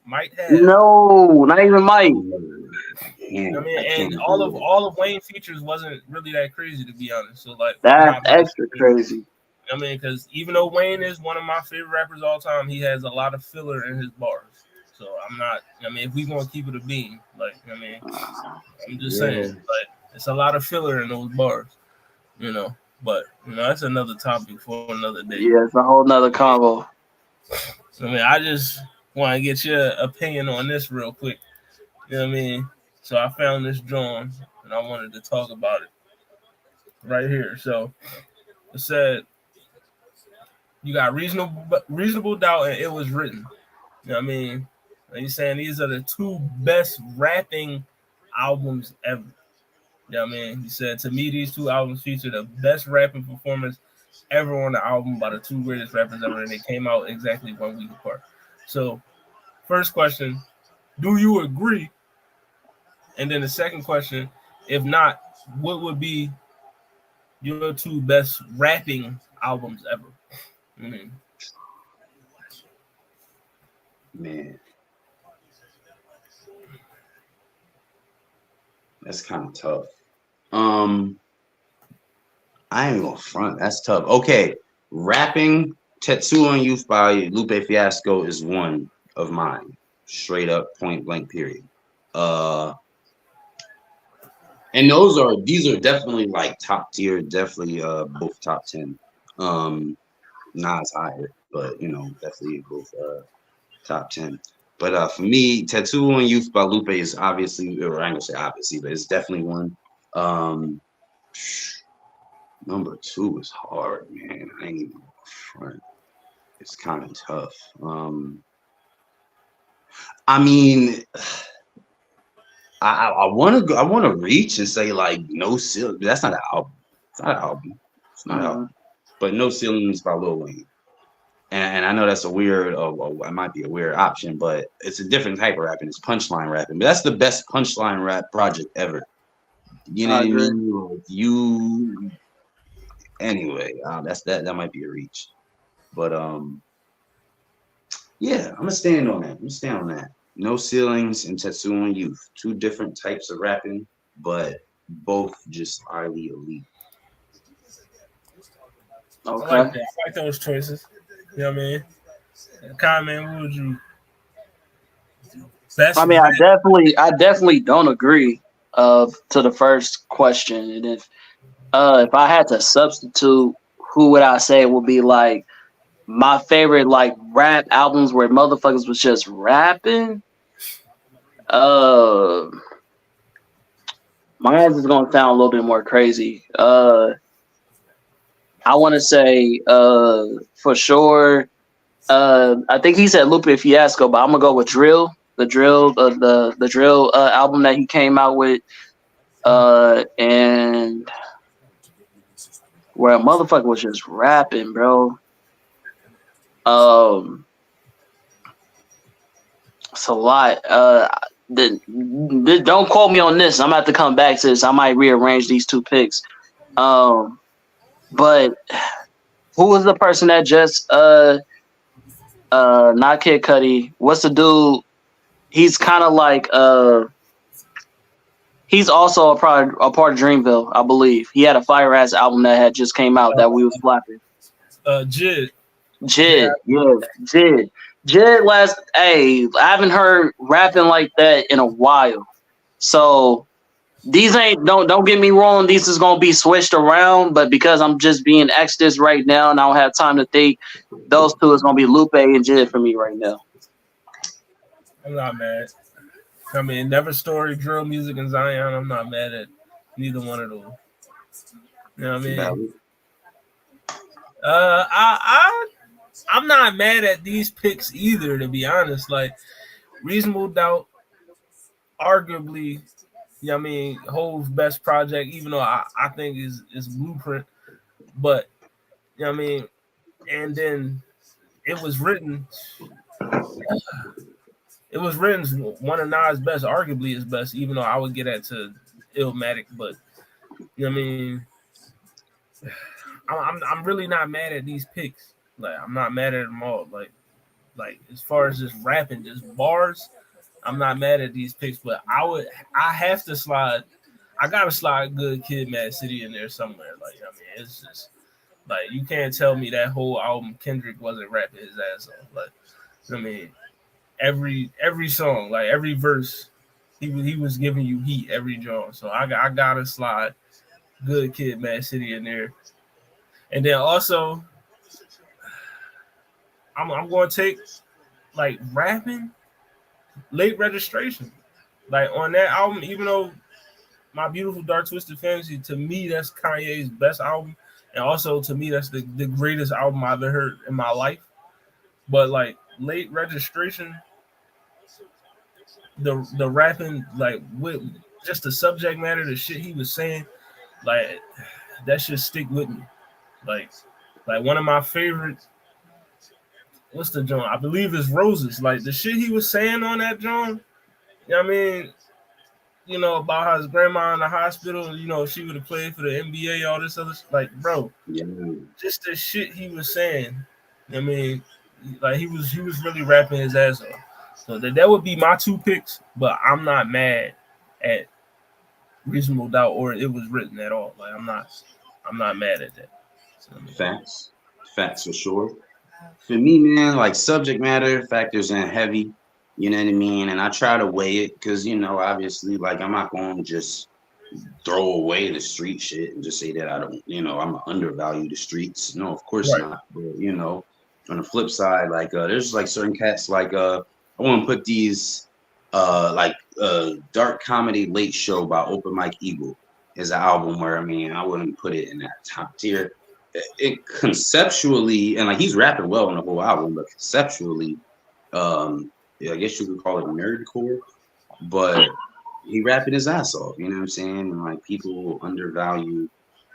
might have. No, not even Mike. I mean, I and can't agree with all of Wayne features wasn't really that crazy to be honest. So like, I'm That's not about to extra say. crazy. I mean, because even though Wayne is one of my favorite rappers of all time, he has a lot of filler in his bars. So I'm not. I mean, if we gonna keep it a beam, like I mean, I'm just saying, Yeah. like it's a lot of filler in those bars, you know. But that's another topic for another day. Yeah, it's a whole nother combo. I mean, I just want to get your opinion on this real quick. You know what I mean? So I found this drawing and I wanted to talk about it right here. So it said you got reasonable doubt and it was written. You know what I mean? And he's saying these are the two best rapping albums ever. You know what I mean? He said to me these two albums feature the best rapping performance ever on the album by the two greatest rappers ever, and they came out exactly 1 week apart. So first question, do you agree? And then the second question, if not, what would be your two best rapping albums ever? Mm-hmm. Man, that's kind of tough. I ain't gonna front. That's tough. Okay, rapping "Tattoo on Youth" by Lupe Fiasco is one. of mine. Straight up, point blank, period. Uh, and these are definitely like top tier, definitely both top 10. Nas higher, but definitely both top 10. But for me, Tattoo on Youth by Lupe is obviously, or I ain't gonna say obviously, but it's definitely one. Um, number two is hard, man. I ain't even front. It's kind of tough. I mean, I want to go. I want to reach and say like No Ceiling. That's not an album. It's not an album. It's not an album. But No Ceilings by Lil Wayne. And I know that's a weird, it might be a weird option, but it's a different type of rapping. It's punchline rapping. But that's the best punchline rap project ever. You know what I mean? Like you. Anyway, that might be a reach. But yeah, I'm gonna stand on that. I'm gonna stand on that. No Ceilings and Tattoo on Youth. Two different types of rapping, but both just highly elite. Okay. I like those choices. You know what I mean? Comment, what would you I mean, I definitely don't agree to the first question. And if I had to substitute, who would I say would be like my favorite like rap albums where motherfuckers was just rapping? Mine is gonna sound a little bit more crazy. I want to say for sure. I think he said Lupe Fiasco, but I'm gonna go with Drill. The Drill, the Drill album that he came out with, and where a motherfucker was just rapping, bro. It's a lot. Don't quote me on this. I'm gonna have to come back to this. I might rearrange these two picks. But who was the person that just not Kid Cudi? What's the dude? He's kind of like he's also a part of Dreamville, I believe. He had a fire ass album that had just came out that we was flapping. Jid. Yeah, Jid. Jid I haven't heard rapping like that in a while. So these don't get me wrong, these is gonna be switched around, but because I'm just being extras right now and I don't have time to think, those two is gonna be Lupe and Jid for me right now. I'm not mad. I mean, Never Story, Drill Music, and Zion. I'm not mad at neither one of those. You know what I mean? I'm not mad at these picks either, to be honest. Like Reasonable Doubt, arguably, you know what I mean, Hove's best project, even though I think is Blueprint. But you know what I mean? And then It Was Written. It Was Written one of Nas' best, arguably his best, even though I would get that to Illmatic, but you know what I mean? I'm really not mad at these picks. Like I'm not mad at them all. Like as far as just rapping, just bars, I'm not mad at these picks, but I have to slide. I gotta slide Good Kid, Mad City in there somewhere. Like I mean, it's just like you can't tell me that whole album Kendrick wasn't rapping his ass off. Like I mean, every song, like every verse, he was giving you heat every joint. So I gotta slide Good Kid, Mad City in there, and then also I'm going to take like rapping Late Registration. Like on that album, even though My Beautiful Dark Twisted Fantasy, to me, that's Kanye's best album. And also to me, that's the greatest album I've ever heard in my life. But like Late Registration, the rapping, like with just the subject matter, the shit he was saying, like that should stick with me. Like one of my favorite, what's the joint? I believe it's Roses. Like the shit he was saying on that joint, you know what I mean? You know, about how his grandma in the hospital, you know, she would have played for the NBA, all this other like, bro, just the shit he was saying. I mean, like he was really rapping his ass off. So that would be my two picks, but I'm not mad at Reasonable Doubt or It Was Written at all. Like I'm not mad at that. Facts for sure. For me, man, like subject matter factors in heavy. You know what I mean? And I try to weigh it because obviously, like I'm not going to just throw away the street shit and just say that I don't, I'm undervalue the streets. No, of course Right. not. But on the flip side, like there's like certain cats like I want to put these like dark comedy late show by Open Mike Eagle is an album where I wouldn't put it in that top tier. It conceptually and like he's rapping well on the whole album, but conceptually, yeah, I guess you could call it nerdcore, but he rapping his ass off, you know what I'm saying? And like people undervalue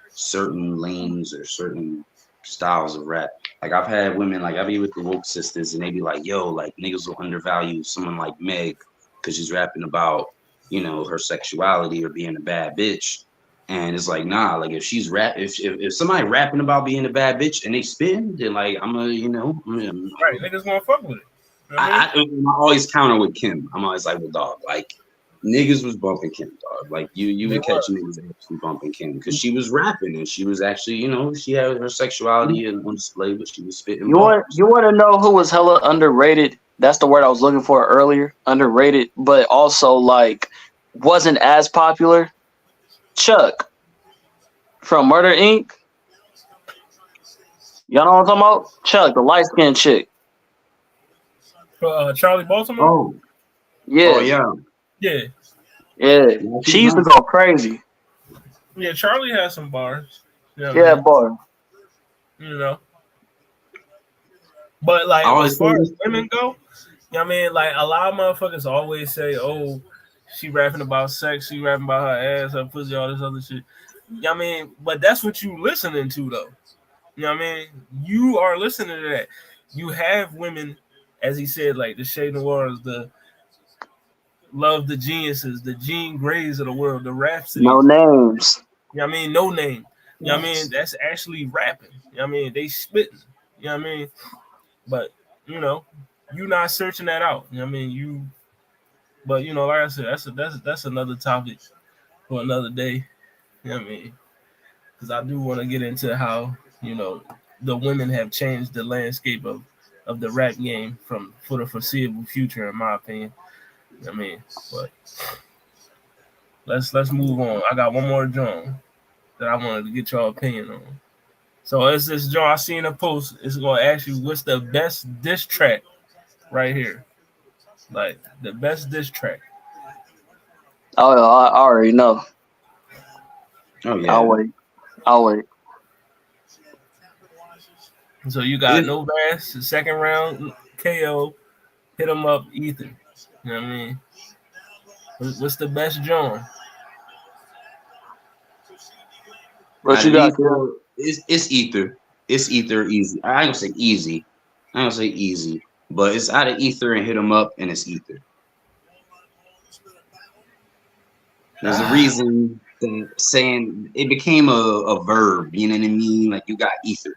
certain lanes or certain styles of rap. Like I've had women, like I be with the woke sisters and they be like, yo, like niggas will undervalue someone like Meg because she's rapping about, her sexuality or being a bad bitch. And it's like, nah, like if she's if somebody rapping about being a bad bitch and they spitting, then like I'm a, Right. Niggas gonna fuck with it. You know what I mean? I always counter with Kim. I'm always like, well, dog, like niggas was bumping Kim, dog. Like you They would catch was. niggas actually bumping Kim because she was rapping and she was actually, she had her sexuality on display, but she was spitting bars. You want to know who was hella underrated? That's the word I was looking for earlier. Underrated, but also like wasn't as popular. Chuck from Murder Inc. Y'all know what I'm talking about? Chuck, the light skinned chick. Charlie Baltimore. Oh, Yeah, oh yeah. Yeah. yeah. Yeah, She used to go crazy. Yeah. Charlie has some bars. You know what I Yeah, mean? boy. You know. But like I always as far say as this. women go, you know what I mean? Like a lot of motherfuckers always say, oh, she rapping about sex, she rapping about her ass, her pussy, all this other shit. You know what I mean? But that's what you listening to though. You know what I mean? You are listening to that. You have women, as he said, like the Shay Noirs, the Love the Geniuses, the Jean Greys of the world, the No Rhapsodies. names. You know what I mean? No name. You know what I mean? That's actually rapping. You know what I mean? They spitting. You know what I mean? But you not searching that out. You know what I mean? But like I said, that's another topic for another day. You know what I mean? Because I do want to get into how the women have changed the landscape of the rap game for the foreseeable future, in my opinion. You know what I mean, but let's move on. I got one more John that I wanted to get your opinion on. So it's this John I seen a post. It's gonna ask you what's the best diss track right here, like the best diss track. Oh, I already know. Oh I'll yeah. wait. I'll wait. So you got No Bass, the second round KO, hit him up, Ether. You know what I mean? What's the best John? What Out you of got, these Kev? four, it's ether. It's ether easy. I ain't gonna say easy. I ain't gonna say easy, but it's out of ether and hit them up, and it's ether. There's a reason that saying it became a verb. You know what I mean? Like you got ether.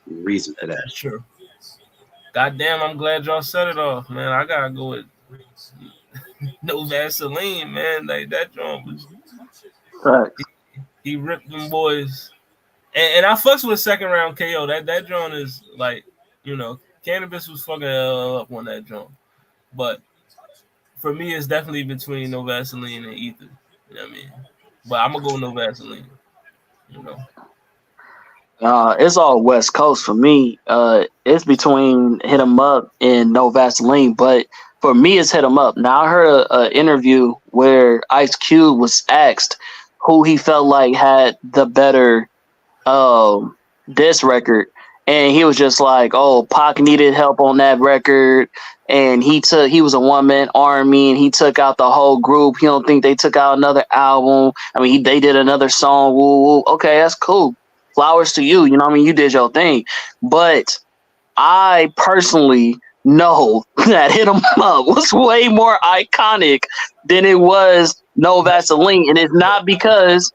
There's a reason for that. That's true. Goddamn, I'm glad y'all set it off, man. I gotta go with No Vaseline, man. Like that John was Right. he ripped them boys. And I fucks with second round KO. That John is like, cannabis was fucking up on that John. But for me, it's definitely between No Vaseline and Ether. You know what I mean? But I'm gonna go No Vaseline. You know. It's all West Coast for me. It's between Hit 'Em Up and No Vaseline, but for me, it's Hit 'Em Up. Now I heard an interview where Ice Cube was asked who he felt like had the better diss record, and he was just like, "Oh, Pac needed help on that record." And he was a one man army, and he took out the whole group. He don't think they took out another album. I mean, they did another song. Woo, woo. Okay, that's cool. Flowers to you. You know what I mean? You did your thing. But I personally know that Hit 'Em Up was way more iconic than it was No Vaseline. And it's not because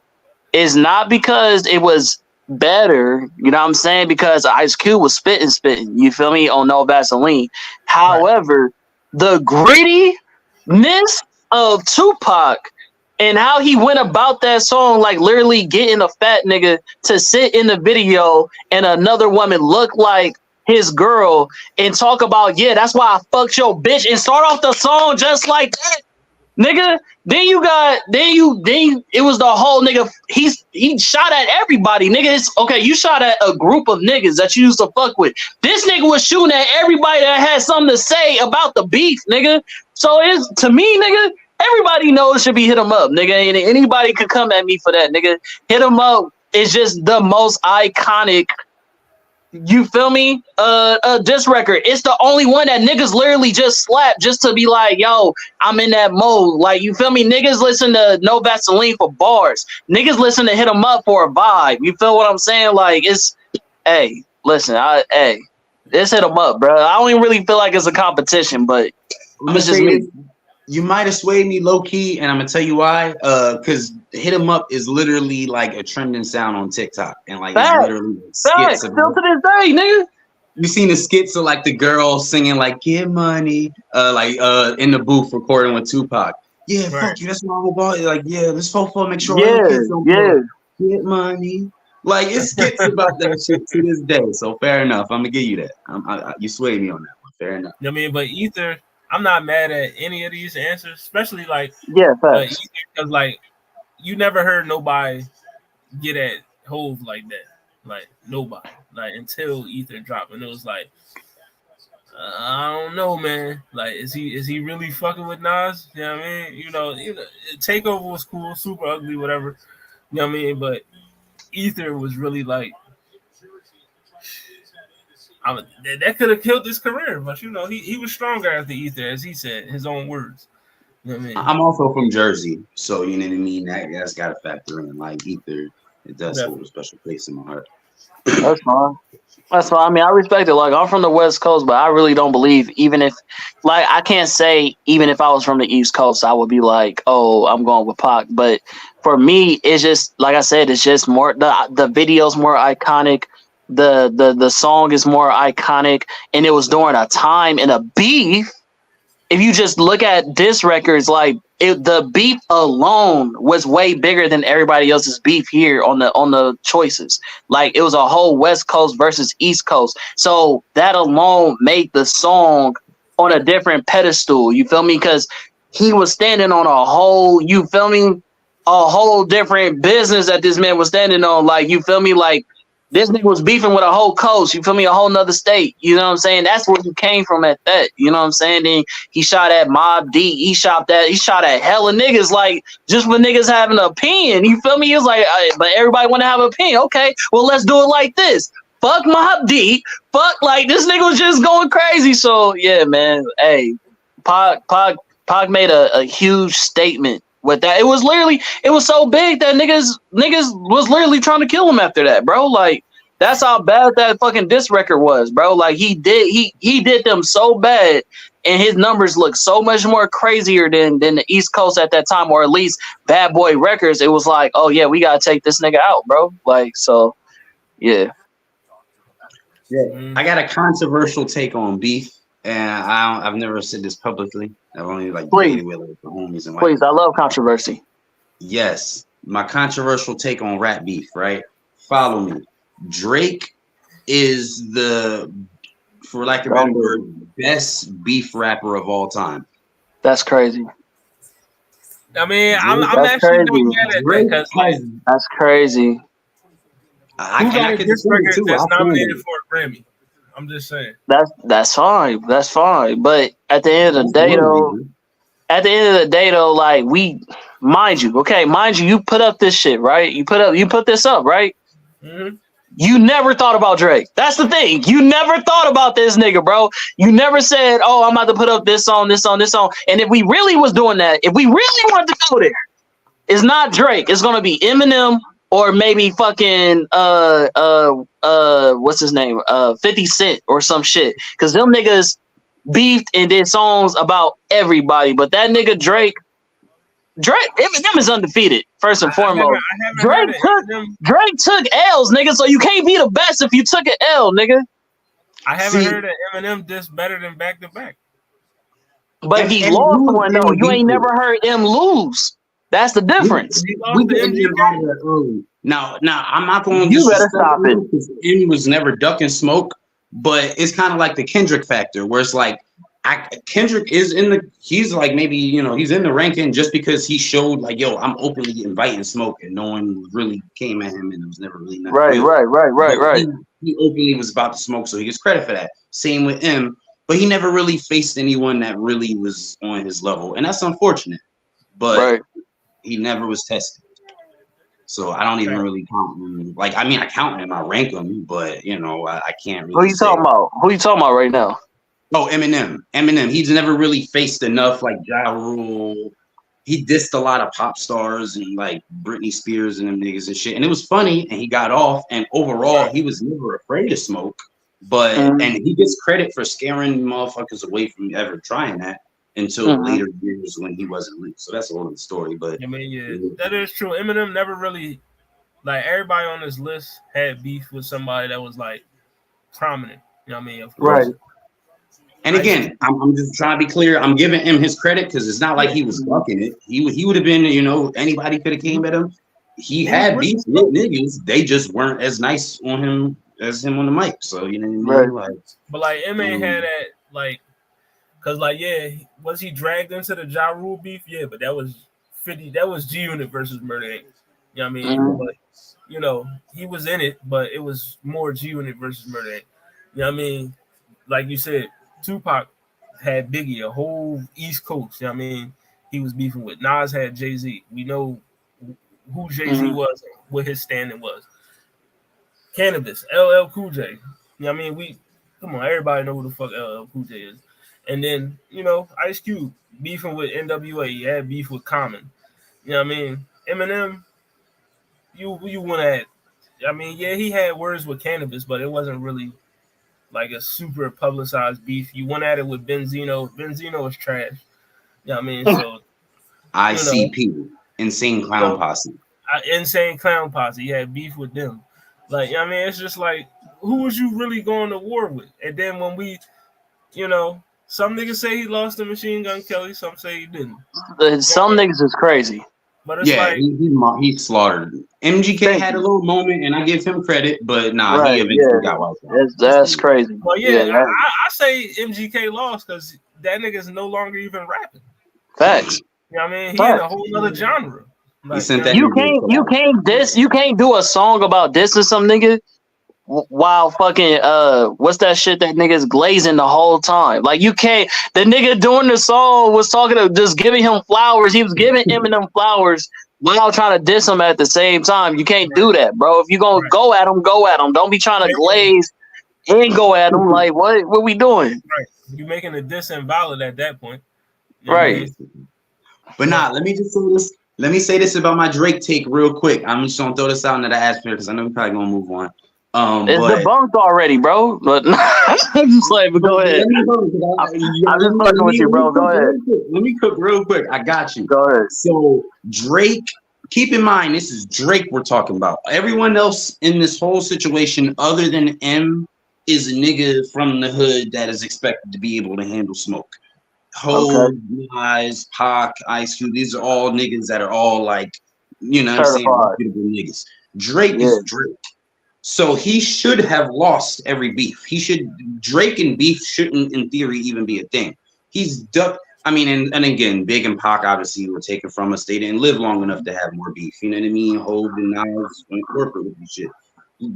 it was better, you know what I'm saying? Because Ice Cube was spitting, you feel me, on No Vaseline. Right. However, the grittiness of Tupac and how he went about that song, like literally getting a fat nigga to sit in the video and another woman look like his girl and talk about, yeah, that's why I fucked your bitch, and start off the song just like that, nigga. Then it was the whole nigga. He shot at everybody, nigga. It's okay. You shot at a group of niggas that you used to fuck with. This nigga was shooting at everybody that had something to say about the beef, nigga. So it's, to me, nigga, everybody knows it should be hit him up, nigga. And anybody could come at me for that, nigga. Hit him up is just the most iconic. You feel me? Diss record. It's the only one that niggas literally just slap just to be like, yo, I'm in that mode. Like, you feel me? Niggas listen to No Vaseline for bars. Niggas listen to Hit 'em Up for a vibe. You feel what I'm saying? Like, it's, hey, listen, it's Hit 'em Up, bro. I don't even really feel like it's a competition, but it's just me. You might have swayed me low key, and I'm gonna tell you why. Because Hit 'em Up is literally like a trending sound on TikTok, and like it's literally skits. Still to this day, nigga. You seen the skits of like the girl singing like "Get Money," in the booth recording with Tupac. Yeah, fuck you. That's what I'm about. Like, yeah, this fofo make sure all the kids don't get money. Like, it skits about that shit to this day. So fair enough. I'm gonna give you that. You swayed me on that one. Fair enough. I mean, but Ether, I'm not mad at any of these answers, especially like facts. Because like you never heard nobody get at Hove like that, like nobody, like until Ether dropped, and it was like, I don't know, man. Like, is he really fucking with Nas? You know what I mean? You know, Takeover was cool, super ugly, whatever. You know what I mean? But Ether was really like. That could have killed his career, but you know he was stronger after Ether, as he said, his own words. You know what I mean? I'm also from Jersey, so you know what I mean. That's got to factor in. Like Ether, it does hold a special place in my heart. That's fine. That's fine. I mean, I respect it. Like, I'm from the West Coast, but I really don't believe, even if, like, I can't say even if I was from the East Coast, I would be like, oh, I'm going with Pac. But for me, it's just like I said, it's just more the video's more iconic. The song is more iconic, and it was during a time in a beef. If you just look at diss records, like the beef alone was way bigger than everybody else's beef here on the choices. Like, it was a whole West Coast versus East Coast, so that alone made the song on a different pedestal. You feel me? Because he was standing on a whole, you feel me, a whole different business that this man was standing on. Like, you feel me? Like, this nigga was beefing with a whole coast, you feel me, a whole nother state. You know what I'm saying? That's where he came from at that. You know what I'm saying? Then he shot at Mob D. He shot at hella niggas, like, just for niggas having an opinion. You feel me? He was like, but everybody want to have an opinion. Okay, well, let's do it like this. Fuck Mob D. Fuck, like, this nigga was just going crazy. So, yeah, man. Hey, Pac made a huge statement with that. It was so big that niggas was literally trying to kill him after that, bro. Like, that's how bad that fucking diss record was, bro. Like, he did them so bad, and his numbers look so much more crazier than the East Coast at that time, or at least Bad Boy Records. It was like, oh yeah, we gotta take this nigga out, bro. Like, so yeah. Yeah, I got a controversial take on beef. And I've never said this publicly. I've only debated with the homies and like. Please, I love controversy. Yes, my controversial take on rap beef. Right, follow me. Drake is for lack of a better word, best beef rapper of all time. That's crazy. I mean, I'm actually not mad at that because that's crazy. I could this record that's nominated for a Grammy. I'm just saying. That's fine. That's fine. But at the end of the day, though, like, mind you, you put up this shit, right? You put this up, right? Mm-hmm. You never thought about Drake. That's the thing. You never thought about this nigga, bro. You never said, oh, I'm about to put up this song, this song, this song. And if we really was doing that, if we really wanted to go there, it's not Drake. It's gonna be Eminem. Or maybe fucking what's his name? 50 Cent or some shit. Cause them niggas beefed and did songs about everybody. But that nigga Drake, Eminem is undefeated, first and foremost. Drake took L's, nigga, so you can't be the best if you took an L, nigga. I haven't heard of Eminem diss better than Back to Back. But he lost one though. You ain't never heard him lose. That's the difference. Now, I'm not going to. You better stop it. M was never ducking smoke, but it's kind of like the Kendrick factor, where it's like Kendrick is he's like maybe he's in the ranking just because he showed like, yo, I'm openly inviting smoke, and no one really came at him, and it was never really nothing. Right. He openly was about to smoke, so he gets credit for that. Same with him, but he never really faced anyone that really was on his level, and that's unfortunate. But he never was tested. So I don't even really count him. Like, I mean, I count him, I rank him, but I can't really. Who you talking about? Who you talking about right now? Oh, Eminem. He's never really faced enough like Ja Rule. He dissed a lot of pop stars and like Britney Spears and them niggas and shit. And it was funny, and he got off. And overall, he was never afraid to smoke. But and he gets credit for scaring motherfuckers away from ever trying that until later years when he wasn't leaked. So that's a whole other story. But I mean, that is true. Eminem never really, like, everybody on this list had beef with somebody that was like prominent. You know what I mean? Of course. Right. And again, I'm just trying to be clear. I'm giving him his credit because it's not like he was fucking it. He would have been, anybody could have came at him. He had beef with niggas. They just weren't as nice on him as him on the mic. So you know what I mean? Like, but like M.A. had that like, cause like was he dragged into the Ja Rule beef? Yeah, but that was 50. That was G Unit versus Murder Inc. You know what I mean? But he was in it, but it was more G Unit versus Murder Inc. You know what I mean? Like you said, Tupac had Biggie, a whole East Coast. You know what I mean? He was beefing with. Nas had Jay-Z. We know who Jay-Z was, what his standing was. Cannabis, LL Cool J. You know what I mean? Come on, everybody know who the fuck LL Cool J is. And then, Ice Cube beefing with NWA. He had beef with Common. You know what I mean? Eminem, you want to I mean, he had words with Cannabis, but it wasn't really like a super publicized beef. You went at it with Benzino. Benzino is trash. You know what I mean? So ICP, Insane Clown Posse. Insane Clown Posse. You had beef with them. Like, I mean, it's just like, who was you really going to war with? And then when we, some niggas say he lost to Machine Gun Kelly, some say he didn't. Some niggas is crazy. But it's like he slaughtered. MGK had a little moment, and I give him credit, but he eventually got wiped out. That's crazy. Well, I say MGK lost because that nigga's no longer even rapping. Facts. You know what I mean? He in a whole other genre. Like, you can't do a song about dissing some nigga while fucking what's that shit that nigga's glazing the whole time. Like, you can't. The nigga doing the song was talking to just giving him flowers. He was giving Eminem flowers while trying to diss him at the same time. You can't do that, bro. If you gonna go at him, go at him. Don't be trying to glaze and go at him. Like, what we doing? Right. You making the diss invalid at that point. Right. But let me just say this. Let me say this about my Drake take real quick. I'm just gonna throw this out into the atmosphere because I know we're probably gonna move on. It's debunked already, bro. But I'm just like, but go ahead. I'm just fucking with you, bro. Go ahead. Let me cook real quick. I got you. Go ahead. So Drake, keep in mind, this is Drake we're talking about. Everyone else in this whole situation, other than M, is a nigga from the hood that is expected to be able to handle smoke. Ho, Nas, Pac, Ice Cube, these are all niggas that are all like, what I'm saying, reputable niggas. Drake is Drake. So he should have lost every beef. Drake and beef shouldn't, in theory, even be a thing. He's ducked. I mean, and again, Big and Pac obviously were taken from us. They didn't live long enough to have more beef. You know what I mean? Hov and Nas went corporate with this shit.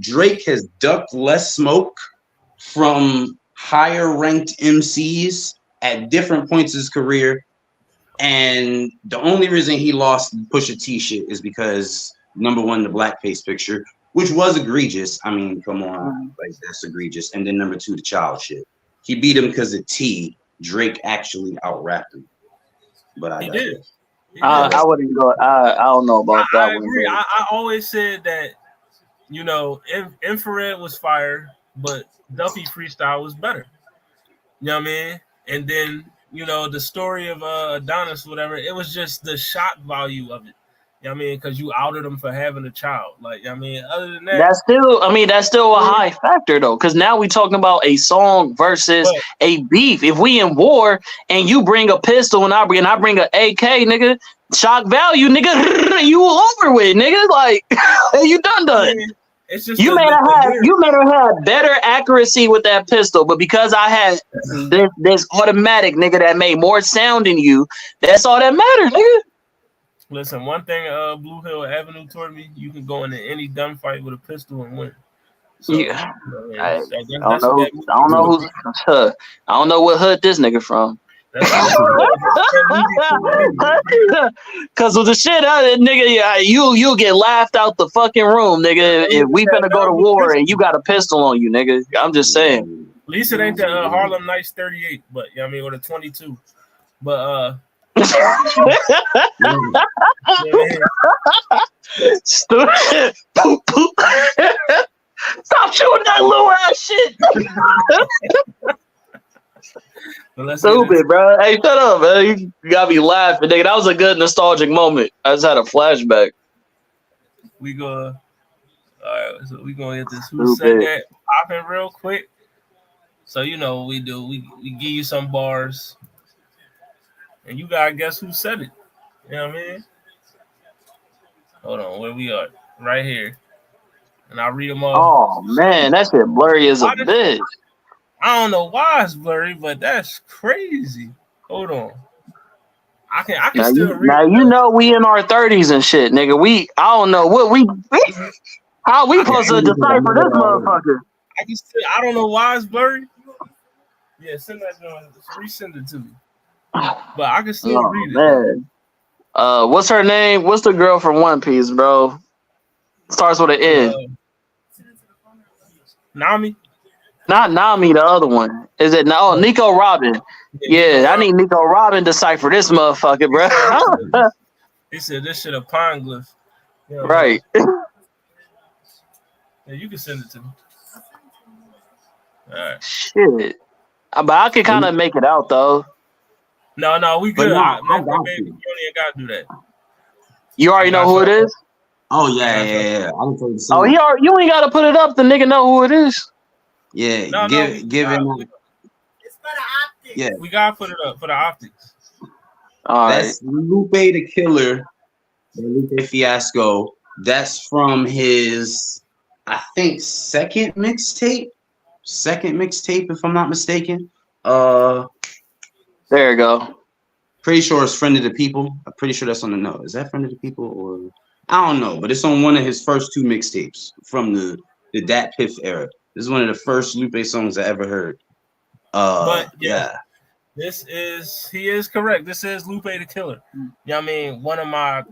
Drake has ducked less smoke from higher ranked MCs at different points in his career. And the only reason he lost Pusha T shit is because, number one, the blackface picture, which was egregious. I mean, come on, like, that's egregious. And then number two, the child shit. He beat him because of T. Drake actually out-rapped him. But he did. I wouldn't go. I don't know about that. I agree. I always said that, Infrared was fire, but Duffy Freestyle was better. You know what I mean? And then, the story of Adonis, whatever, it was just the shock value of it. You know what I mean? Because you outed him for having a child. Like, I mean, other than that. That's still a high factor, though. Because now we're talking about a song versus a beef. If we in war and you bring a pistol and I bring an AK, nigga, shock value, nigga, you over with, nigga. Like, you done. It's just the you may have had better accuracy with that pistol, but because I had this automatic nigga that made more sound than you, that's all that mattered, nigga. Listen, one thing Blue Hill Avenue taught me, you can go into any gunfight with a pistol and win. So, Yeah. I don't know. I don't know what hood this nigga from. Cause with the shit out of it, nigga, you get laughed out the fucking room, nigga. If we finna go to war and you got a pistol on you, nigga. I'm just saying. At least it ain't the Harlem Nights 38, but you know what I mean, with a 22. But stupid. Stop shooting that little ass shit. Stupid, bro. Hey, shut up, man. You got me laughing, nigga. That was a good nostalgic moment. I just had a flashback. We go. All right, so we gonna get this. Who said that? Popping real quick. So you know what we do. We give you some bars, and you gotta guess who said it. You know what I mean? Hold on, where we are? Right here. And I'll read them all. Oh man, that shit blurry as a bitch. I don't know why it's blurry, but that's crazy. Hold on. I can now still read. Now you know we in our 30s and shit, nigga. I don't know what how we supposed to decipher this motherfucker. I don't know why it's blurry. Yeah, send that resend it to me. But I can still read it. Man. What's her name? What's the girl from One Piece, bro? Starts with an N. Nami? Not Nami, the other one. Is it Nico Robin? Yeah, I need Nico Robin to decipher this motherfucker, bro. He said this shit a pine glyph. You know, right. Yeah, you can send it to me. All right. Shit. But I can kind of make it out though. No, we good. You ain't gotta do that. You already know who it is? Oh yeah. You ain't gotta put it up. The nigga know who it is. Yeah, give him. It's for the optics. Yeah, we gotta put it up for the optics. All That's right. Lupe the Killer, Lupe Fiasco. That's from his, I think, second mixtape, if I'm not mistaken. There you go. Pretty sure it's Friend of the People. I'm pretty sure that's on the note. Is that Friend of the People or I don't know, but it's on one of his first two mixtapes from the Dat Piff era. This is one of the first Lupe songs I ever heard. But yeah. He is correct. This is Lupe the Killer. You know what I mean? One of my, I'm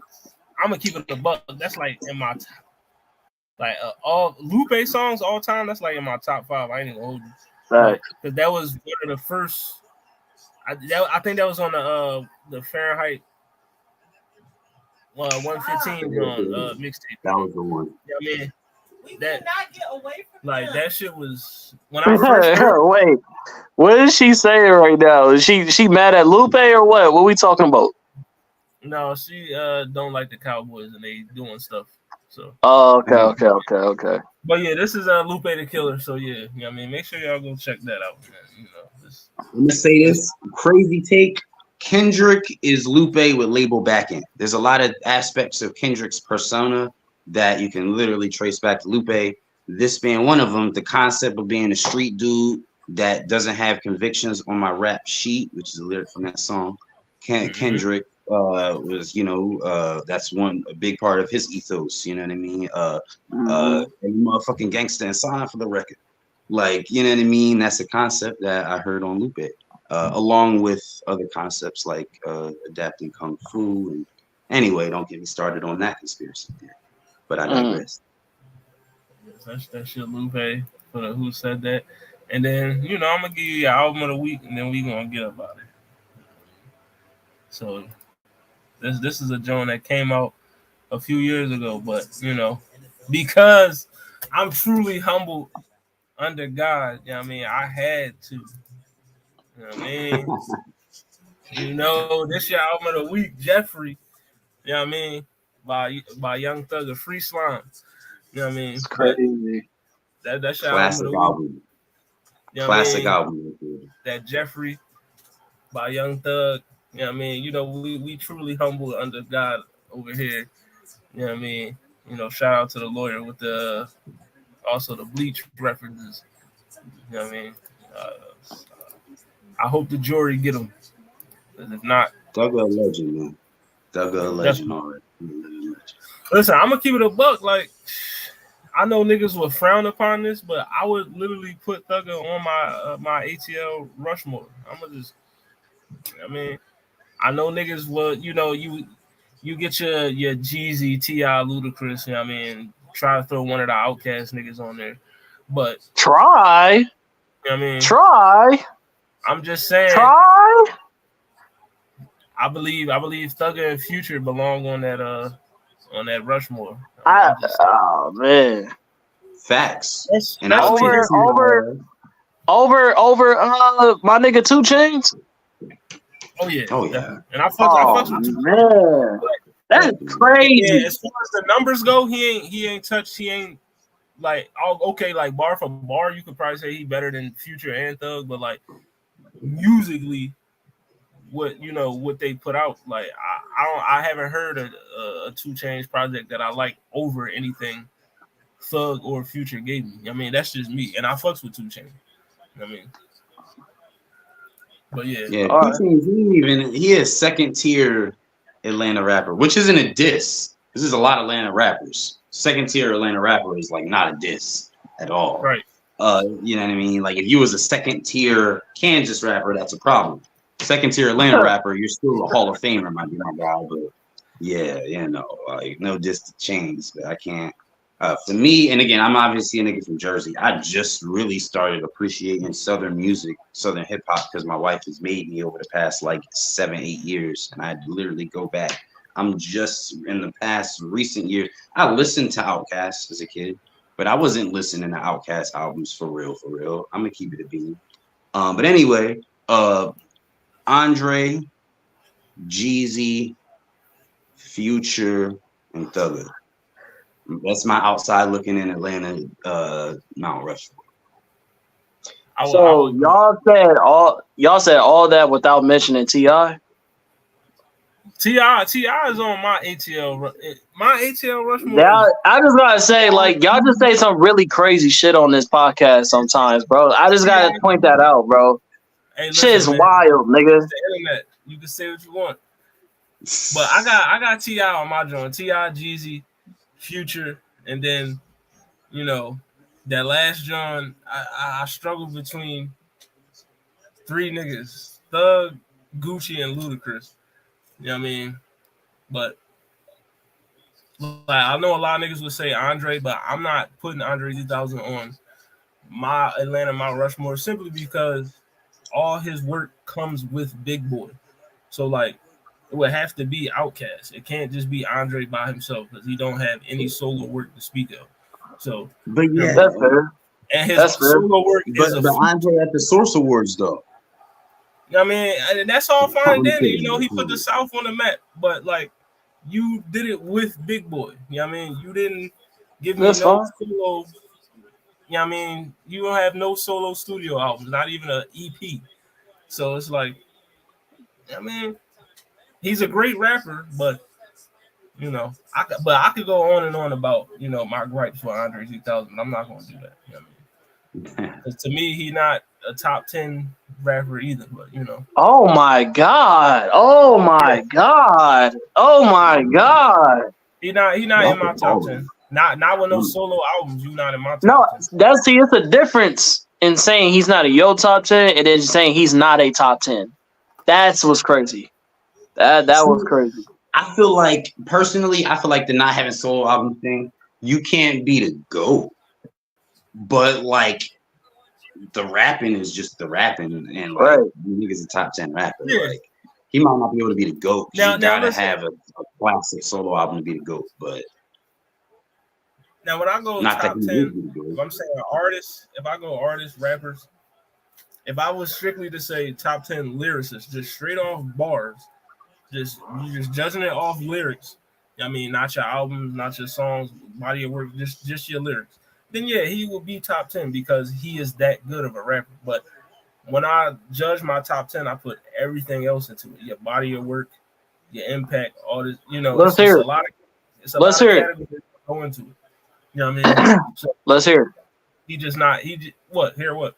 gonna keep it a buck. That's like in my top, like all Lupe songs all time. That's like in my top 5. I ain't even hold you. Right. Because that was one of the first. I think that was on the Fahrenheit 115 on mixtape. That was the one. You know what I mean? We did not get away from like that shit was when I first heard. Wait, what is she saying right now? Is she mad at Lupe or what? What we talking about? No, she don't like the Cowboys and they doing stuff. So. Oh, okay. But yeah, this is Lupe the Killer. So yeah, you know what I mean, make sure y'all go check that out, man. You know, I'm gonna say this crazy take. Kendrick is Lupe with label backing. There's a lot of aspects of Kendrick's persona that you can literally trace back to Lupe. This being one of them, the concept of being a street dude that doesn't have convictions on my rap sheet, which is a lyric from that song. Kendrick was, that's a big part of his ethos. You know what I mean? Motherfucking gangster and sign for the record. Like, you know what I mean? That's a concept that I heard on Lupe, along with other concepts like adapting kung fu. And anyway, don't get me started on that conspiracy theory. But I digress. That shit, Lupe, for the Who Said That. And then, I'm going to give you your album of the week, and then we going to get about it. So, this is a joint that came out a few years ago, but, because I'm truly humbled under God, you know what I mean? I had to. You know what I mean? This your album of the week, Jeffrey. You know what I mean? By Young Thug of Free Slime. You know what I mean? It's crazy. That's your classic album. You know classic I mean? album. That Jeffrey by Young Thug. You know what I mean? We truly humble under God over here. You know what I mean? Shout out to the lawyer with the Also, the Bleach references. You know what I mean? Uh, I hope the jury get them. Because if not, Thugger a legend, man. Thugger a legend definitely. already. Listen, I'm gonna keep it a buck. Like, I know niggas will frown upon this, but I would literally put Thugger on my ATL Rushmore. I'm gonna just, I mean, I know niggas will, you get your Jeezy, T.I., Ludacris, you know what I mean, try to throw one of the Outcast niggas on there, but Try, you know what I mean, try, I'm just saying, try. I believe Thugger and Future belong on that Rushmore. I I'm just oh man, Facts. And I'll especially take him. over my nigga 2 Chainz. Oh yeah, Oh definitely. yeah. And I Oh fucks with two. man, that's Yeah, crazy. as far as the numbers go, he ain't touched. He ain't like okay, like bar for bar, you could probably say he better than Future and Thug, but like musically, what they put out, like I haven't heard a 2 Chainz project that I like over anything Thug or Future gave me. I mean, that's just me, and I fucks with 2 Chainz. I mean, but yeah, Yeah, All Two right. Chainz, he is second tier Atlanta rapper, which isn't a diss. This is a lot of Atlanta rappers. Second tier Atlanta rapper is like not a diss at all. right. You know what I mean? Like if you was a second tier Kansas rapper, that's a problem. Second tier Atlanta rapper, you're still a Hall of Famer, might be my guy, but yeah, like no diss to Chainz, but I can't. For me, and again, I'm obviously a nigga from Jersey. I just really started appreciating Southern music, Southern hip hop, because my wife has made me over the past like 7, 8 years, and I literally go back. I'm just in the past recent years. I listened to Outkast as a kid, but I wasn't listening to Outkast albums for real, for real. I'm gonna keep it a bean. But anyway, Andre, Jeezy, Future, and Thugger. That's my outside looking in Atlanta, Mount Rushmore. I So would agree. y'all said all that without mentioning Ti. Ti is on my ATL. My ATL Rushmore is That I just gotta say, like, y'all just say some really crazy shit on this podcast sometimes, bro. I just Ti. gotta point that out, bro. Hey, Shit is listen, man. wild, It's nigga. the internet. You can say what you want, but I got Ti on my joint. Ti, Jeezy, Future, and then you know that last John. I struggle between three niggas: Thug, Gucci, and Ludacris. You know what I mean? But like, I know a lot of niggas would say Andre, but I'm not putting Andre 3000 on my Atlanta Mount Rushmore simply because all his work comes with Big Boy. So like it would have to be Outkast. It can't just be Andre by himself because he don't have any solo work to speak of. So But you know, yeah, That's fair. and his That's fair. solo work is a but feat. Andre at the Source Awards though. I mean, and that's all fine and I'm dandy. You know, kidding. he put the South on the map, but like you did it with Big Boy. You know what I mean? You didn't give me That's no fine. solo. You know what I mean? You don't have no solo studio albums, not even an EP. So it's like, I mean, he's a great rapper, but I could go on and on about my gripes for Andre 3000. I'm not going to do that. You know what I mean? Because to me, he not a top 10 rapper either. But Oh my god. Oh yeah, my god. Oh my god. he not Y'all in for my top balling. 10. Not with no solo albums. You not in my No, top 10. that's see, it's a difference in saying he's not a yo top 10 and then saying he's not a top 10. That's what's crazy. That See, was crazy. I feel like personally, I feel like the not having solo album thing, you can't be the GOAT. But like the rapping is just the rapping, and like Right. nigga's a top 10 rapper. Yeah. Like he might not be able to be the GOAT because Now, you now gotta listen. have a classic solo album to be the GOAT. But Now, when I go not that top he would 10, be the if GOAT. I'm saying artists, if I go artists, rappers, if I was strictly to say top 10 lyricists, just straight off bars, you just judging it off lyrics. I mean, not your albums, not your songs, body of work, just your lyrics. Then yeah, he will be top 10 because he is that good of a rapper. But when I judge my top 10, I put everything else into it. Your body of work, your impact, all this. Let's It's hear a it. lot of it's a Let's lot of hear it. categories that go into it. You know what I mean? So Let's hear it. he just not what here what?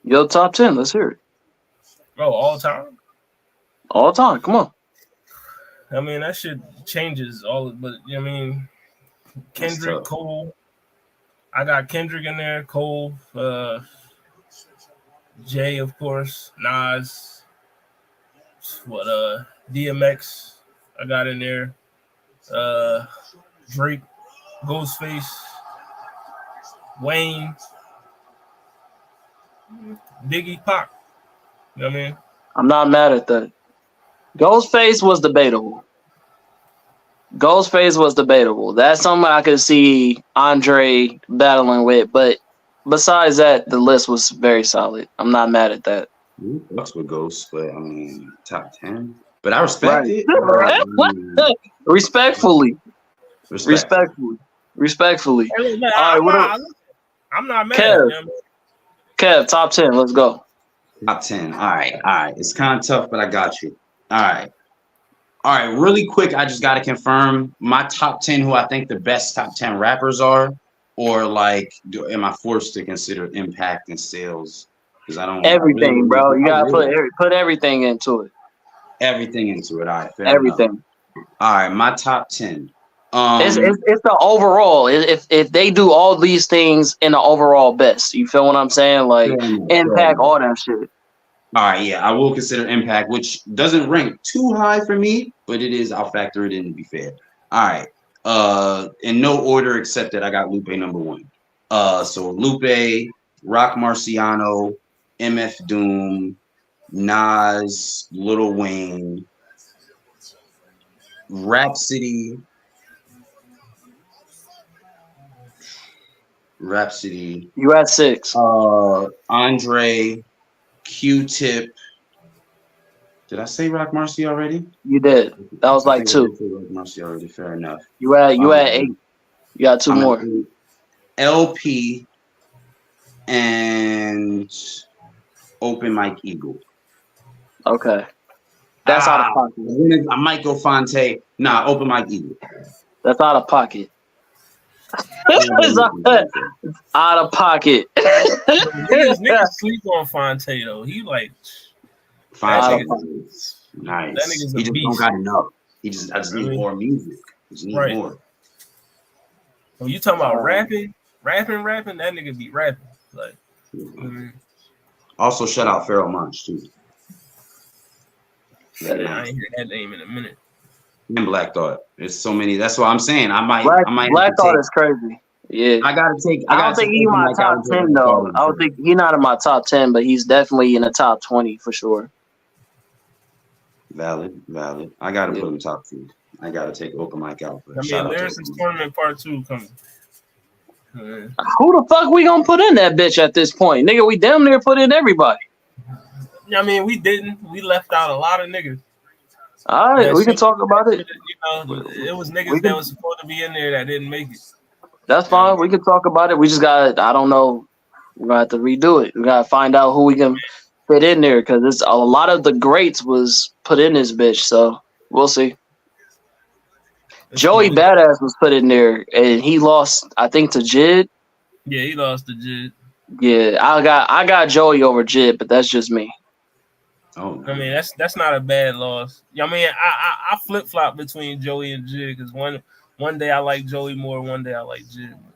Your top 10. Let's hear it. Oh, all time. All time. Come on. I mean that shit changes all, but you know what I mean That's Kendrick, tough. Cole. I got Kendrick in there, Cole, Jay, of course, Nas, what DMX I got in there, uh Drake, Ghostface, Wayne, Biggie, Pac. You know what I mean? I'm not mad at that. Ghostface was debatable. That's something I could see Andre battling with, but besides that, the list was very solid. I'm not mad at that. Bucks with Ghost, but I mean top 10. But I respect Right. it. Respectfully. Respect. Respectfully. Hey, man, All right, I'm not mad. Kev. You know what I mean? Kev, top 10. Let's go. Top 10. All right. It's kind of tough, but I got you. All right. Really quick, I just got to confirm my top 10 who I think the best top 10 rappers are, or like, am I forced to consider impact and sales? Because I don't. Everything, bro. You gotta really put everything into it. everything into it. All right, fair enough. Everything. All right, my top 10. It's the overall. If they do all these things in the overall best, you feel what I'm saying? Like impact, all that shit. All right, yeah, I will consider impact, which doesn't rank too high for me, but it is. I'll factor it in to be fair. All right, in no order except that I got Lupe number 1. So Lupe, Rock Marciano, MF Doom, Nas, Lil Wayne, Rhapsody, You at 6. Andre, Q-Tip. Did I say Rock Marcy already? You did. That was like 2. I did say Rock Marcy already. Fair enough. You at 8. You got 2 more. LP and Open Mike Eagle. Okay. That's out of pocket. I might go Fonte. Nah, Open Mike Eagle. That's out of pocket. Out of pocket. Niggas sleep on Fonte though. He like Fonte. Nice. That nigga's a he just beast. don't got enough. I just need more music. Just need more. When you talking about rapping, that nigga be rapping. Like Also shout out Pharoah Monch too. I ain't hear that name in a minute. And Black Thought. There's so many. That's what I'm saying. I might Black Thought is crazy. Yeah. I don't think he's my top 10 though. I don't think he's not in my top 10, but he's definitely in the top 20 for sure. Valid. I gotta put him top 2. I gotta take Open Mike out. I mean, there's this tournament part 2 coming. Who the fuck we gonna put in that bitch at this point? Nigga, we damn near put in everybody. I mean, we didn't. We left out a lot of niggas. All right, we can talk about it. You know, it was niggas that was supposed to be in there that didn't make it. That's fine. We can talk about it. We just got, I don't know. We're going to have to redo it. We got to find out who we can fit in there because it's a lot of the greats was put in this bitch. So we'll see. Joey Badass was put in there and he lost, I think, to Jid. Yeah, he lost to Jid. Yeah, I got Joey over Jid, but that's just me. Oh, I mean, that's not a bad loss. I mean, I flip flop between Joey and Jid because one day I like Joey more, one day I like Jid more.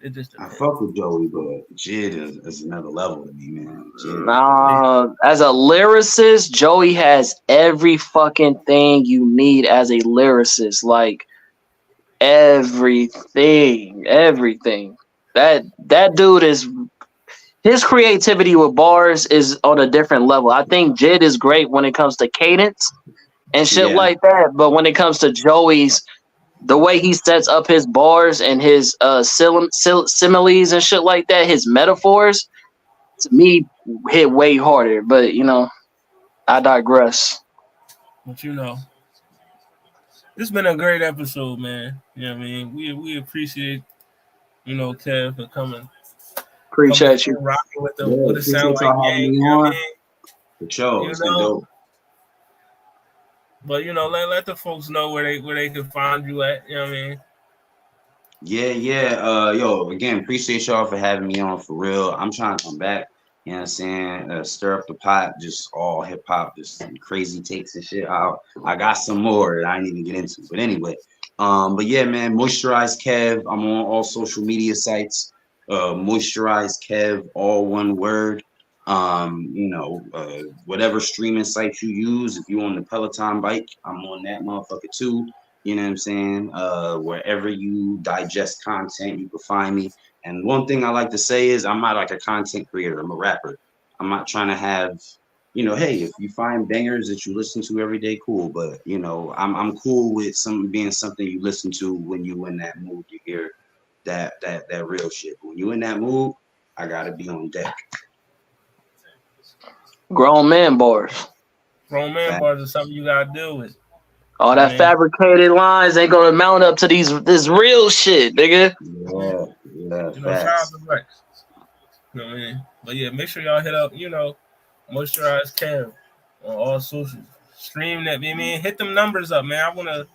It just I fuck with Joey, but Jid is another level to me, man. As a lyricist, Joey has every fucking thing you need as a lyricist. Like everything. That dude is. His creativity with bars is on a different level. I think Jid is great when it comes to cadence and shit like that. But when it comes to Joey's, the way he sets up his bars and his similes and shit like that, his metaphors, to me, hit way harder. But, you know, I digress. But, you know, this has been a great episode, man. You know what I mean? We appreciate, you know, Kev for coming. Appreciate you. Rocking with the Sound Like Gang. You know what I mean? For sure. It's been dope. But, you know, let the folks know where they can find you at. You know what I mean? Yeah. Yo, again, appreciate y'all for having me on for real. I'm trying to come back. You know what I'm saying? Stir up the pot, just all hip hop, just some crazy takes and shit. I got some more that I didn't even get into. But anyway, but yeah, man, Moisturized Kev. I'm on all social media sites. Moisturized Kev, all one word. Whatever streaming site you use, if you on the Peloton bike, I'm on that motherfucker too. You know what I'm saying? Wherever you digest content, you can find me. And one thing I like to say is I'm not like a content creator. I'm a rapper. I'm not trying to have, hey, if you find bangers that you listen to every day, cool. But I'm cool with some being something you listen to when you in that mood. You hear that real shit. When you in that mood, I gotta be on deck. Grown man bars. Grown man bars is something you gotta deal with. All You know what I that mean? fabricated lines ain't gonna mount up to this real shit, nigga. Yeah, You know, shout out facts. to Rex. You know what I mean? But yeah, make sure y'all hit up, Moisturized Kev on all socials. Stream that, hit them numbers up, man. Go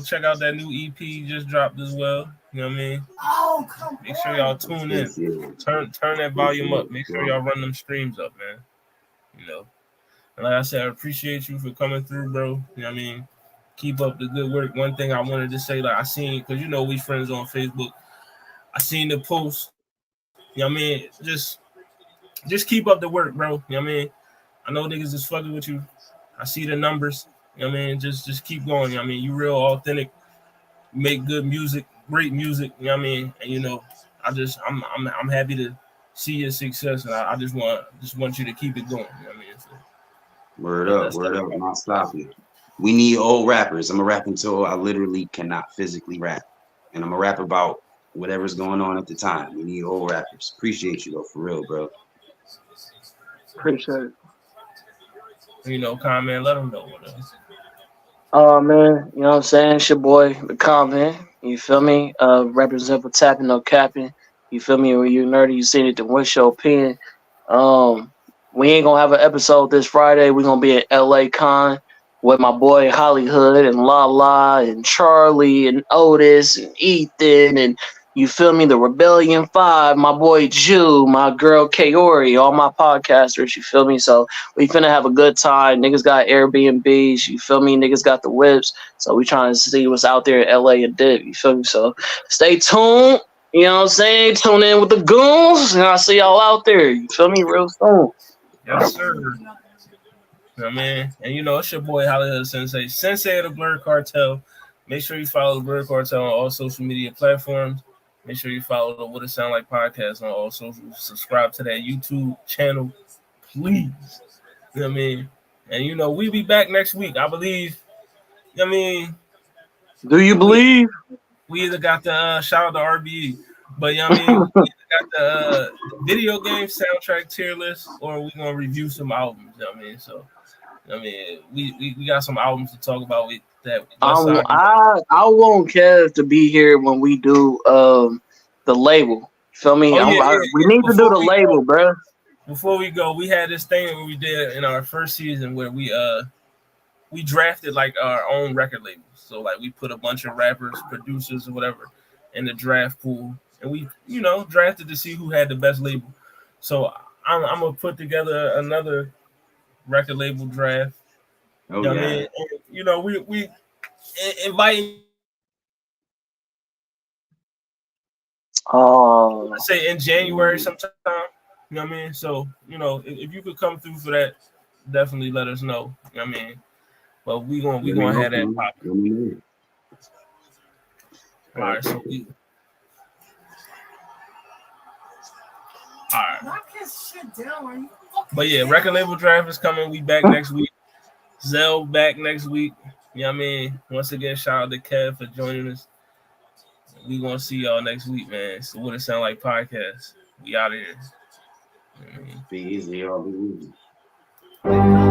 check out that new EP just dropped as well. You know what I mean? Oh, come Make sure y'all tune in. Turn that volume up. Make sure y'all run them streams up, man. And like I said, I appreciate you for coming through, bro. You know what I mean? Keep up the good work. One thing I wanted to say, like I seen, because we friends on Facebook. I seen the post. You know what I mean? Just keep up the work, bro. You know what I mean? I know niggas is fucking with you. I see the numbers. You know what I mean? Just keep going. You know what I mean? You real authentic, make good music, great music. You know what I mean? And I'm happy to see your success, and I just want you to keep it going. You know what I mean? So, Word up, not stopping. We need old rappers. I'm a rap until I literally cannot physically rap. And I'm a rap about whatever's going on at the time. We need old rappers. Appreciate you though, for real, bro. Appreciate it. Comment, let them know what else. Oh man, you know what I'm saying? It's your boy, the comment. You feel me? Represent for tapping, no capping. You feel me? When you nerdy, you seen it, then what's your opinion? We ain't gonna have an episode this Friday. We're gonna be at LA Con with my boy Hollywood and La and Charlie and Otis and Ethan and you feel me? The Rebellion 5, my boy Jew, my girl Kaori, all my podcasters, you feel me? So we finna have a good time. Niggas got Airbnbs, you feel me? Niggas got the whips. So we trying to see what's out there in LA and Dip, you feel me? So stay tuned. You know what I'm saying? Tune in with the goons, and I'll see y'all out there. You feel me? Real soon. Yes, sir. You know what I mean? And it's your boy Hollywood Sensei of the Blur Cartel. Make sure you follow the Blur Cartel on all social media platforms. Make sure you follow the What It Sound Like podcast on all socials. Subscribe to that YouTube channel, please. You know what I mean? And we be back next week, I believe. You know what I mean? Do you believe? We either got the shout out to RBE, but you know what I mean? We either got the video game soundtrack tier list, or we gonna review some albums. You know what I mean? So, we got some albums to talk about with that. I want Kev to be here when we do the label. Feel me? Yeah. We need to do the label, bro. Before we go, we had this thing where we did in our first season where we drafted like our own record labels. So like we put a bunch of rappers, producers, or whatever in the draft pool, and we drafted to see who had the best label. So I'm gonna put together another record label draft. Oh yeah. I mean, and, we inviting. Oh, I say in January sometime. You know what I mean? So if you could come through for that, definitely let us know. You know what I mean? But we gonna have that popping. All right, so all right. But yeah, record label draft is coming. We back next week. Zell back next week. You know what I mean? Once again, shout out to Kev for joining us. We gonna see y'all next week, man. So What It Sound Like podcast. We out of here. Be easy, y'all. Be easy.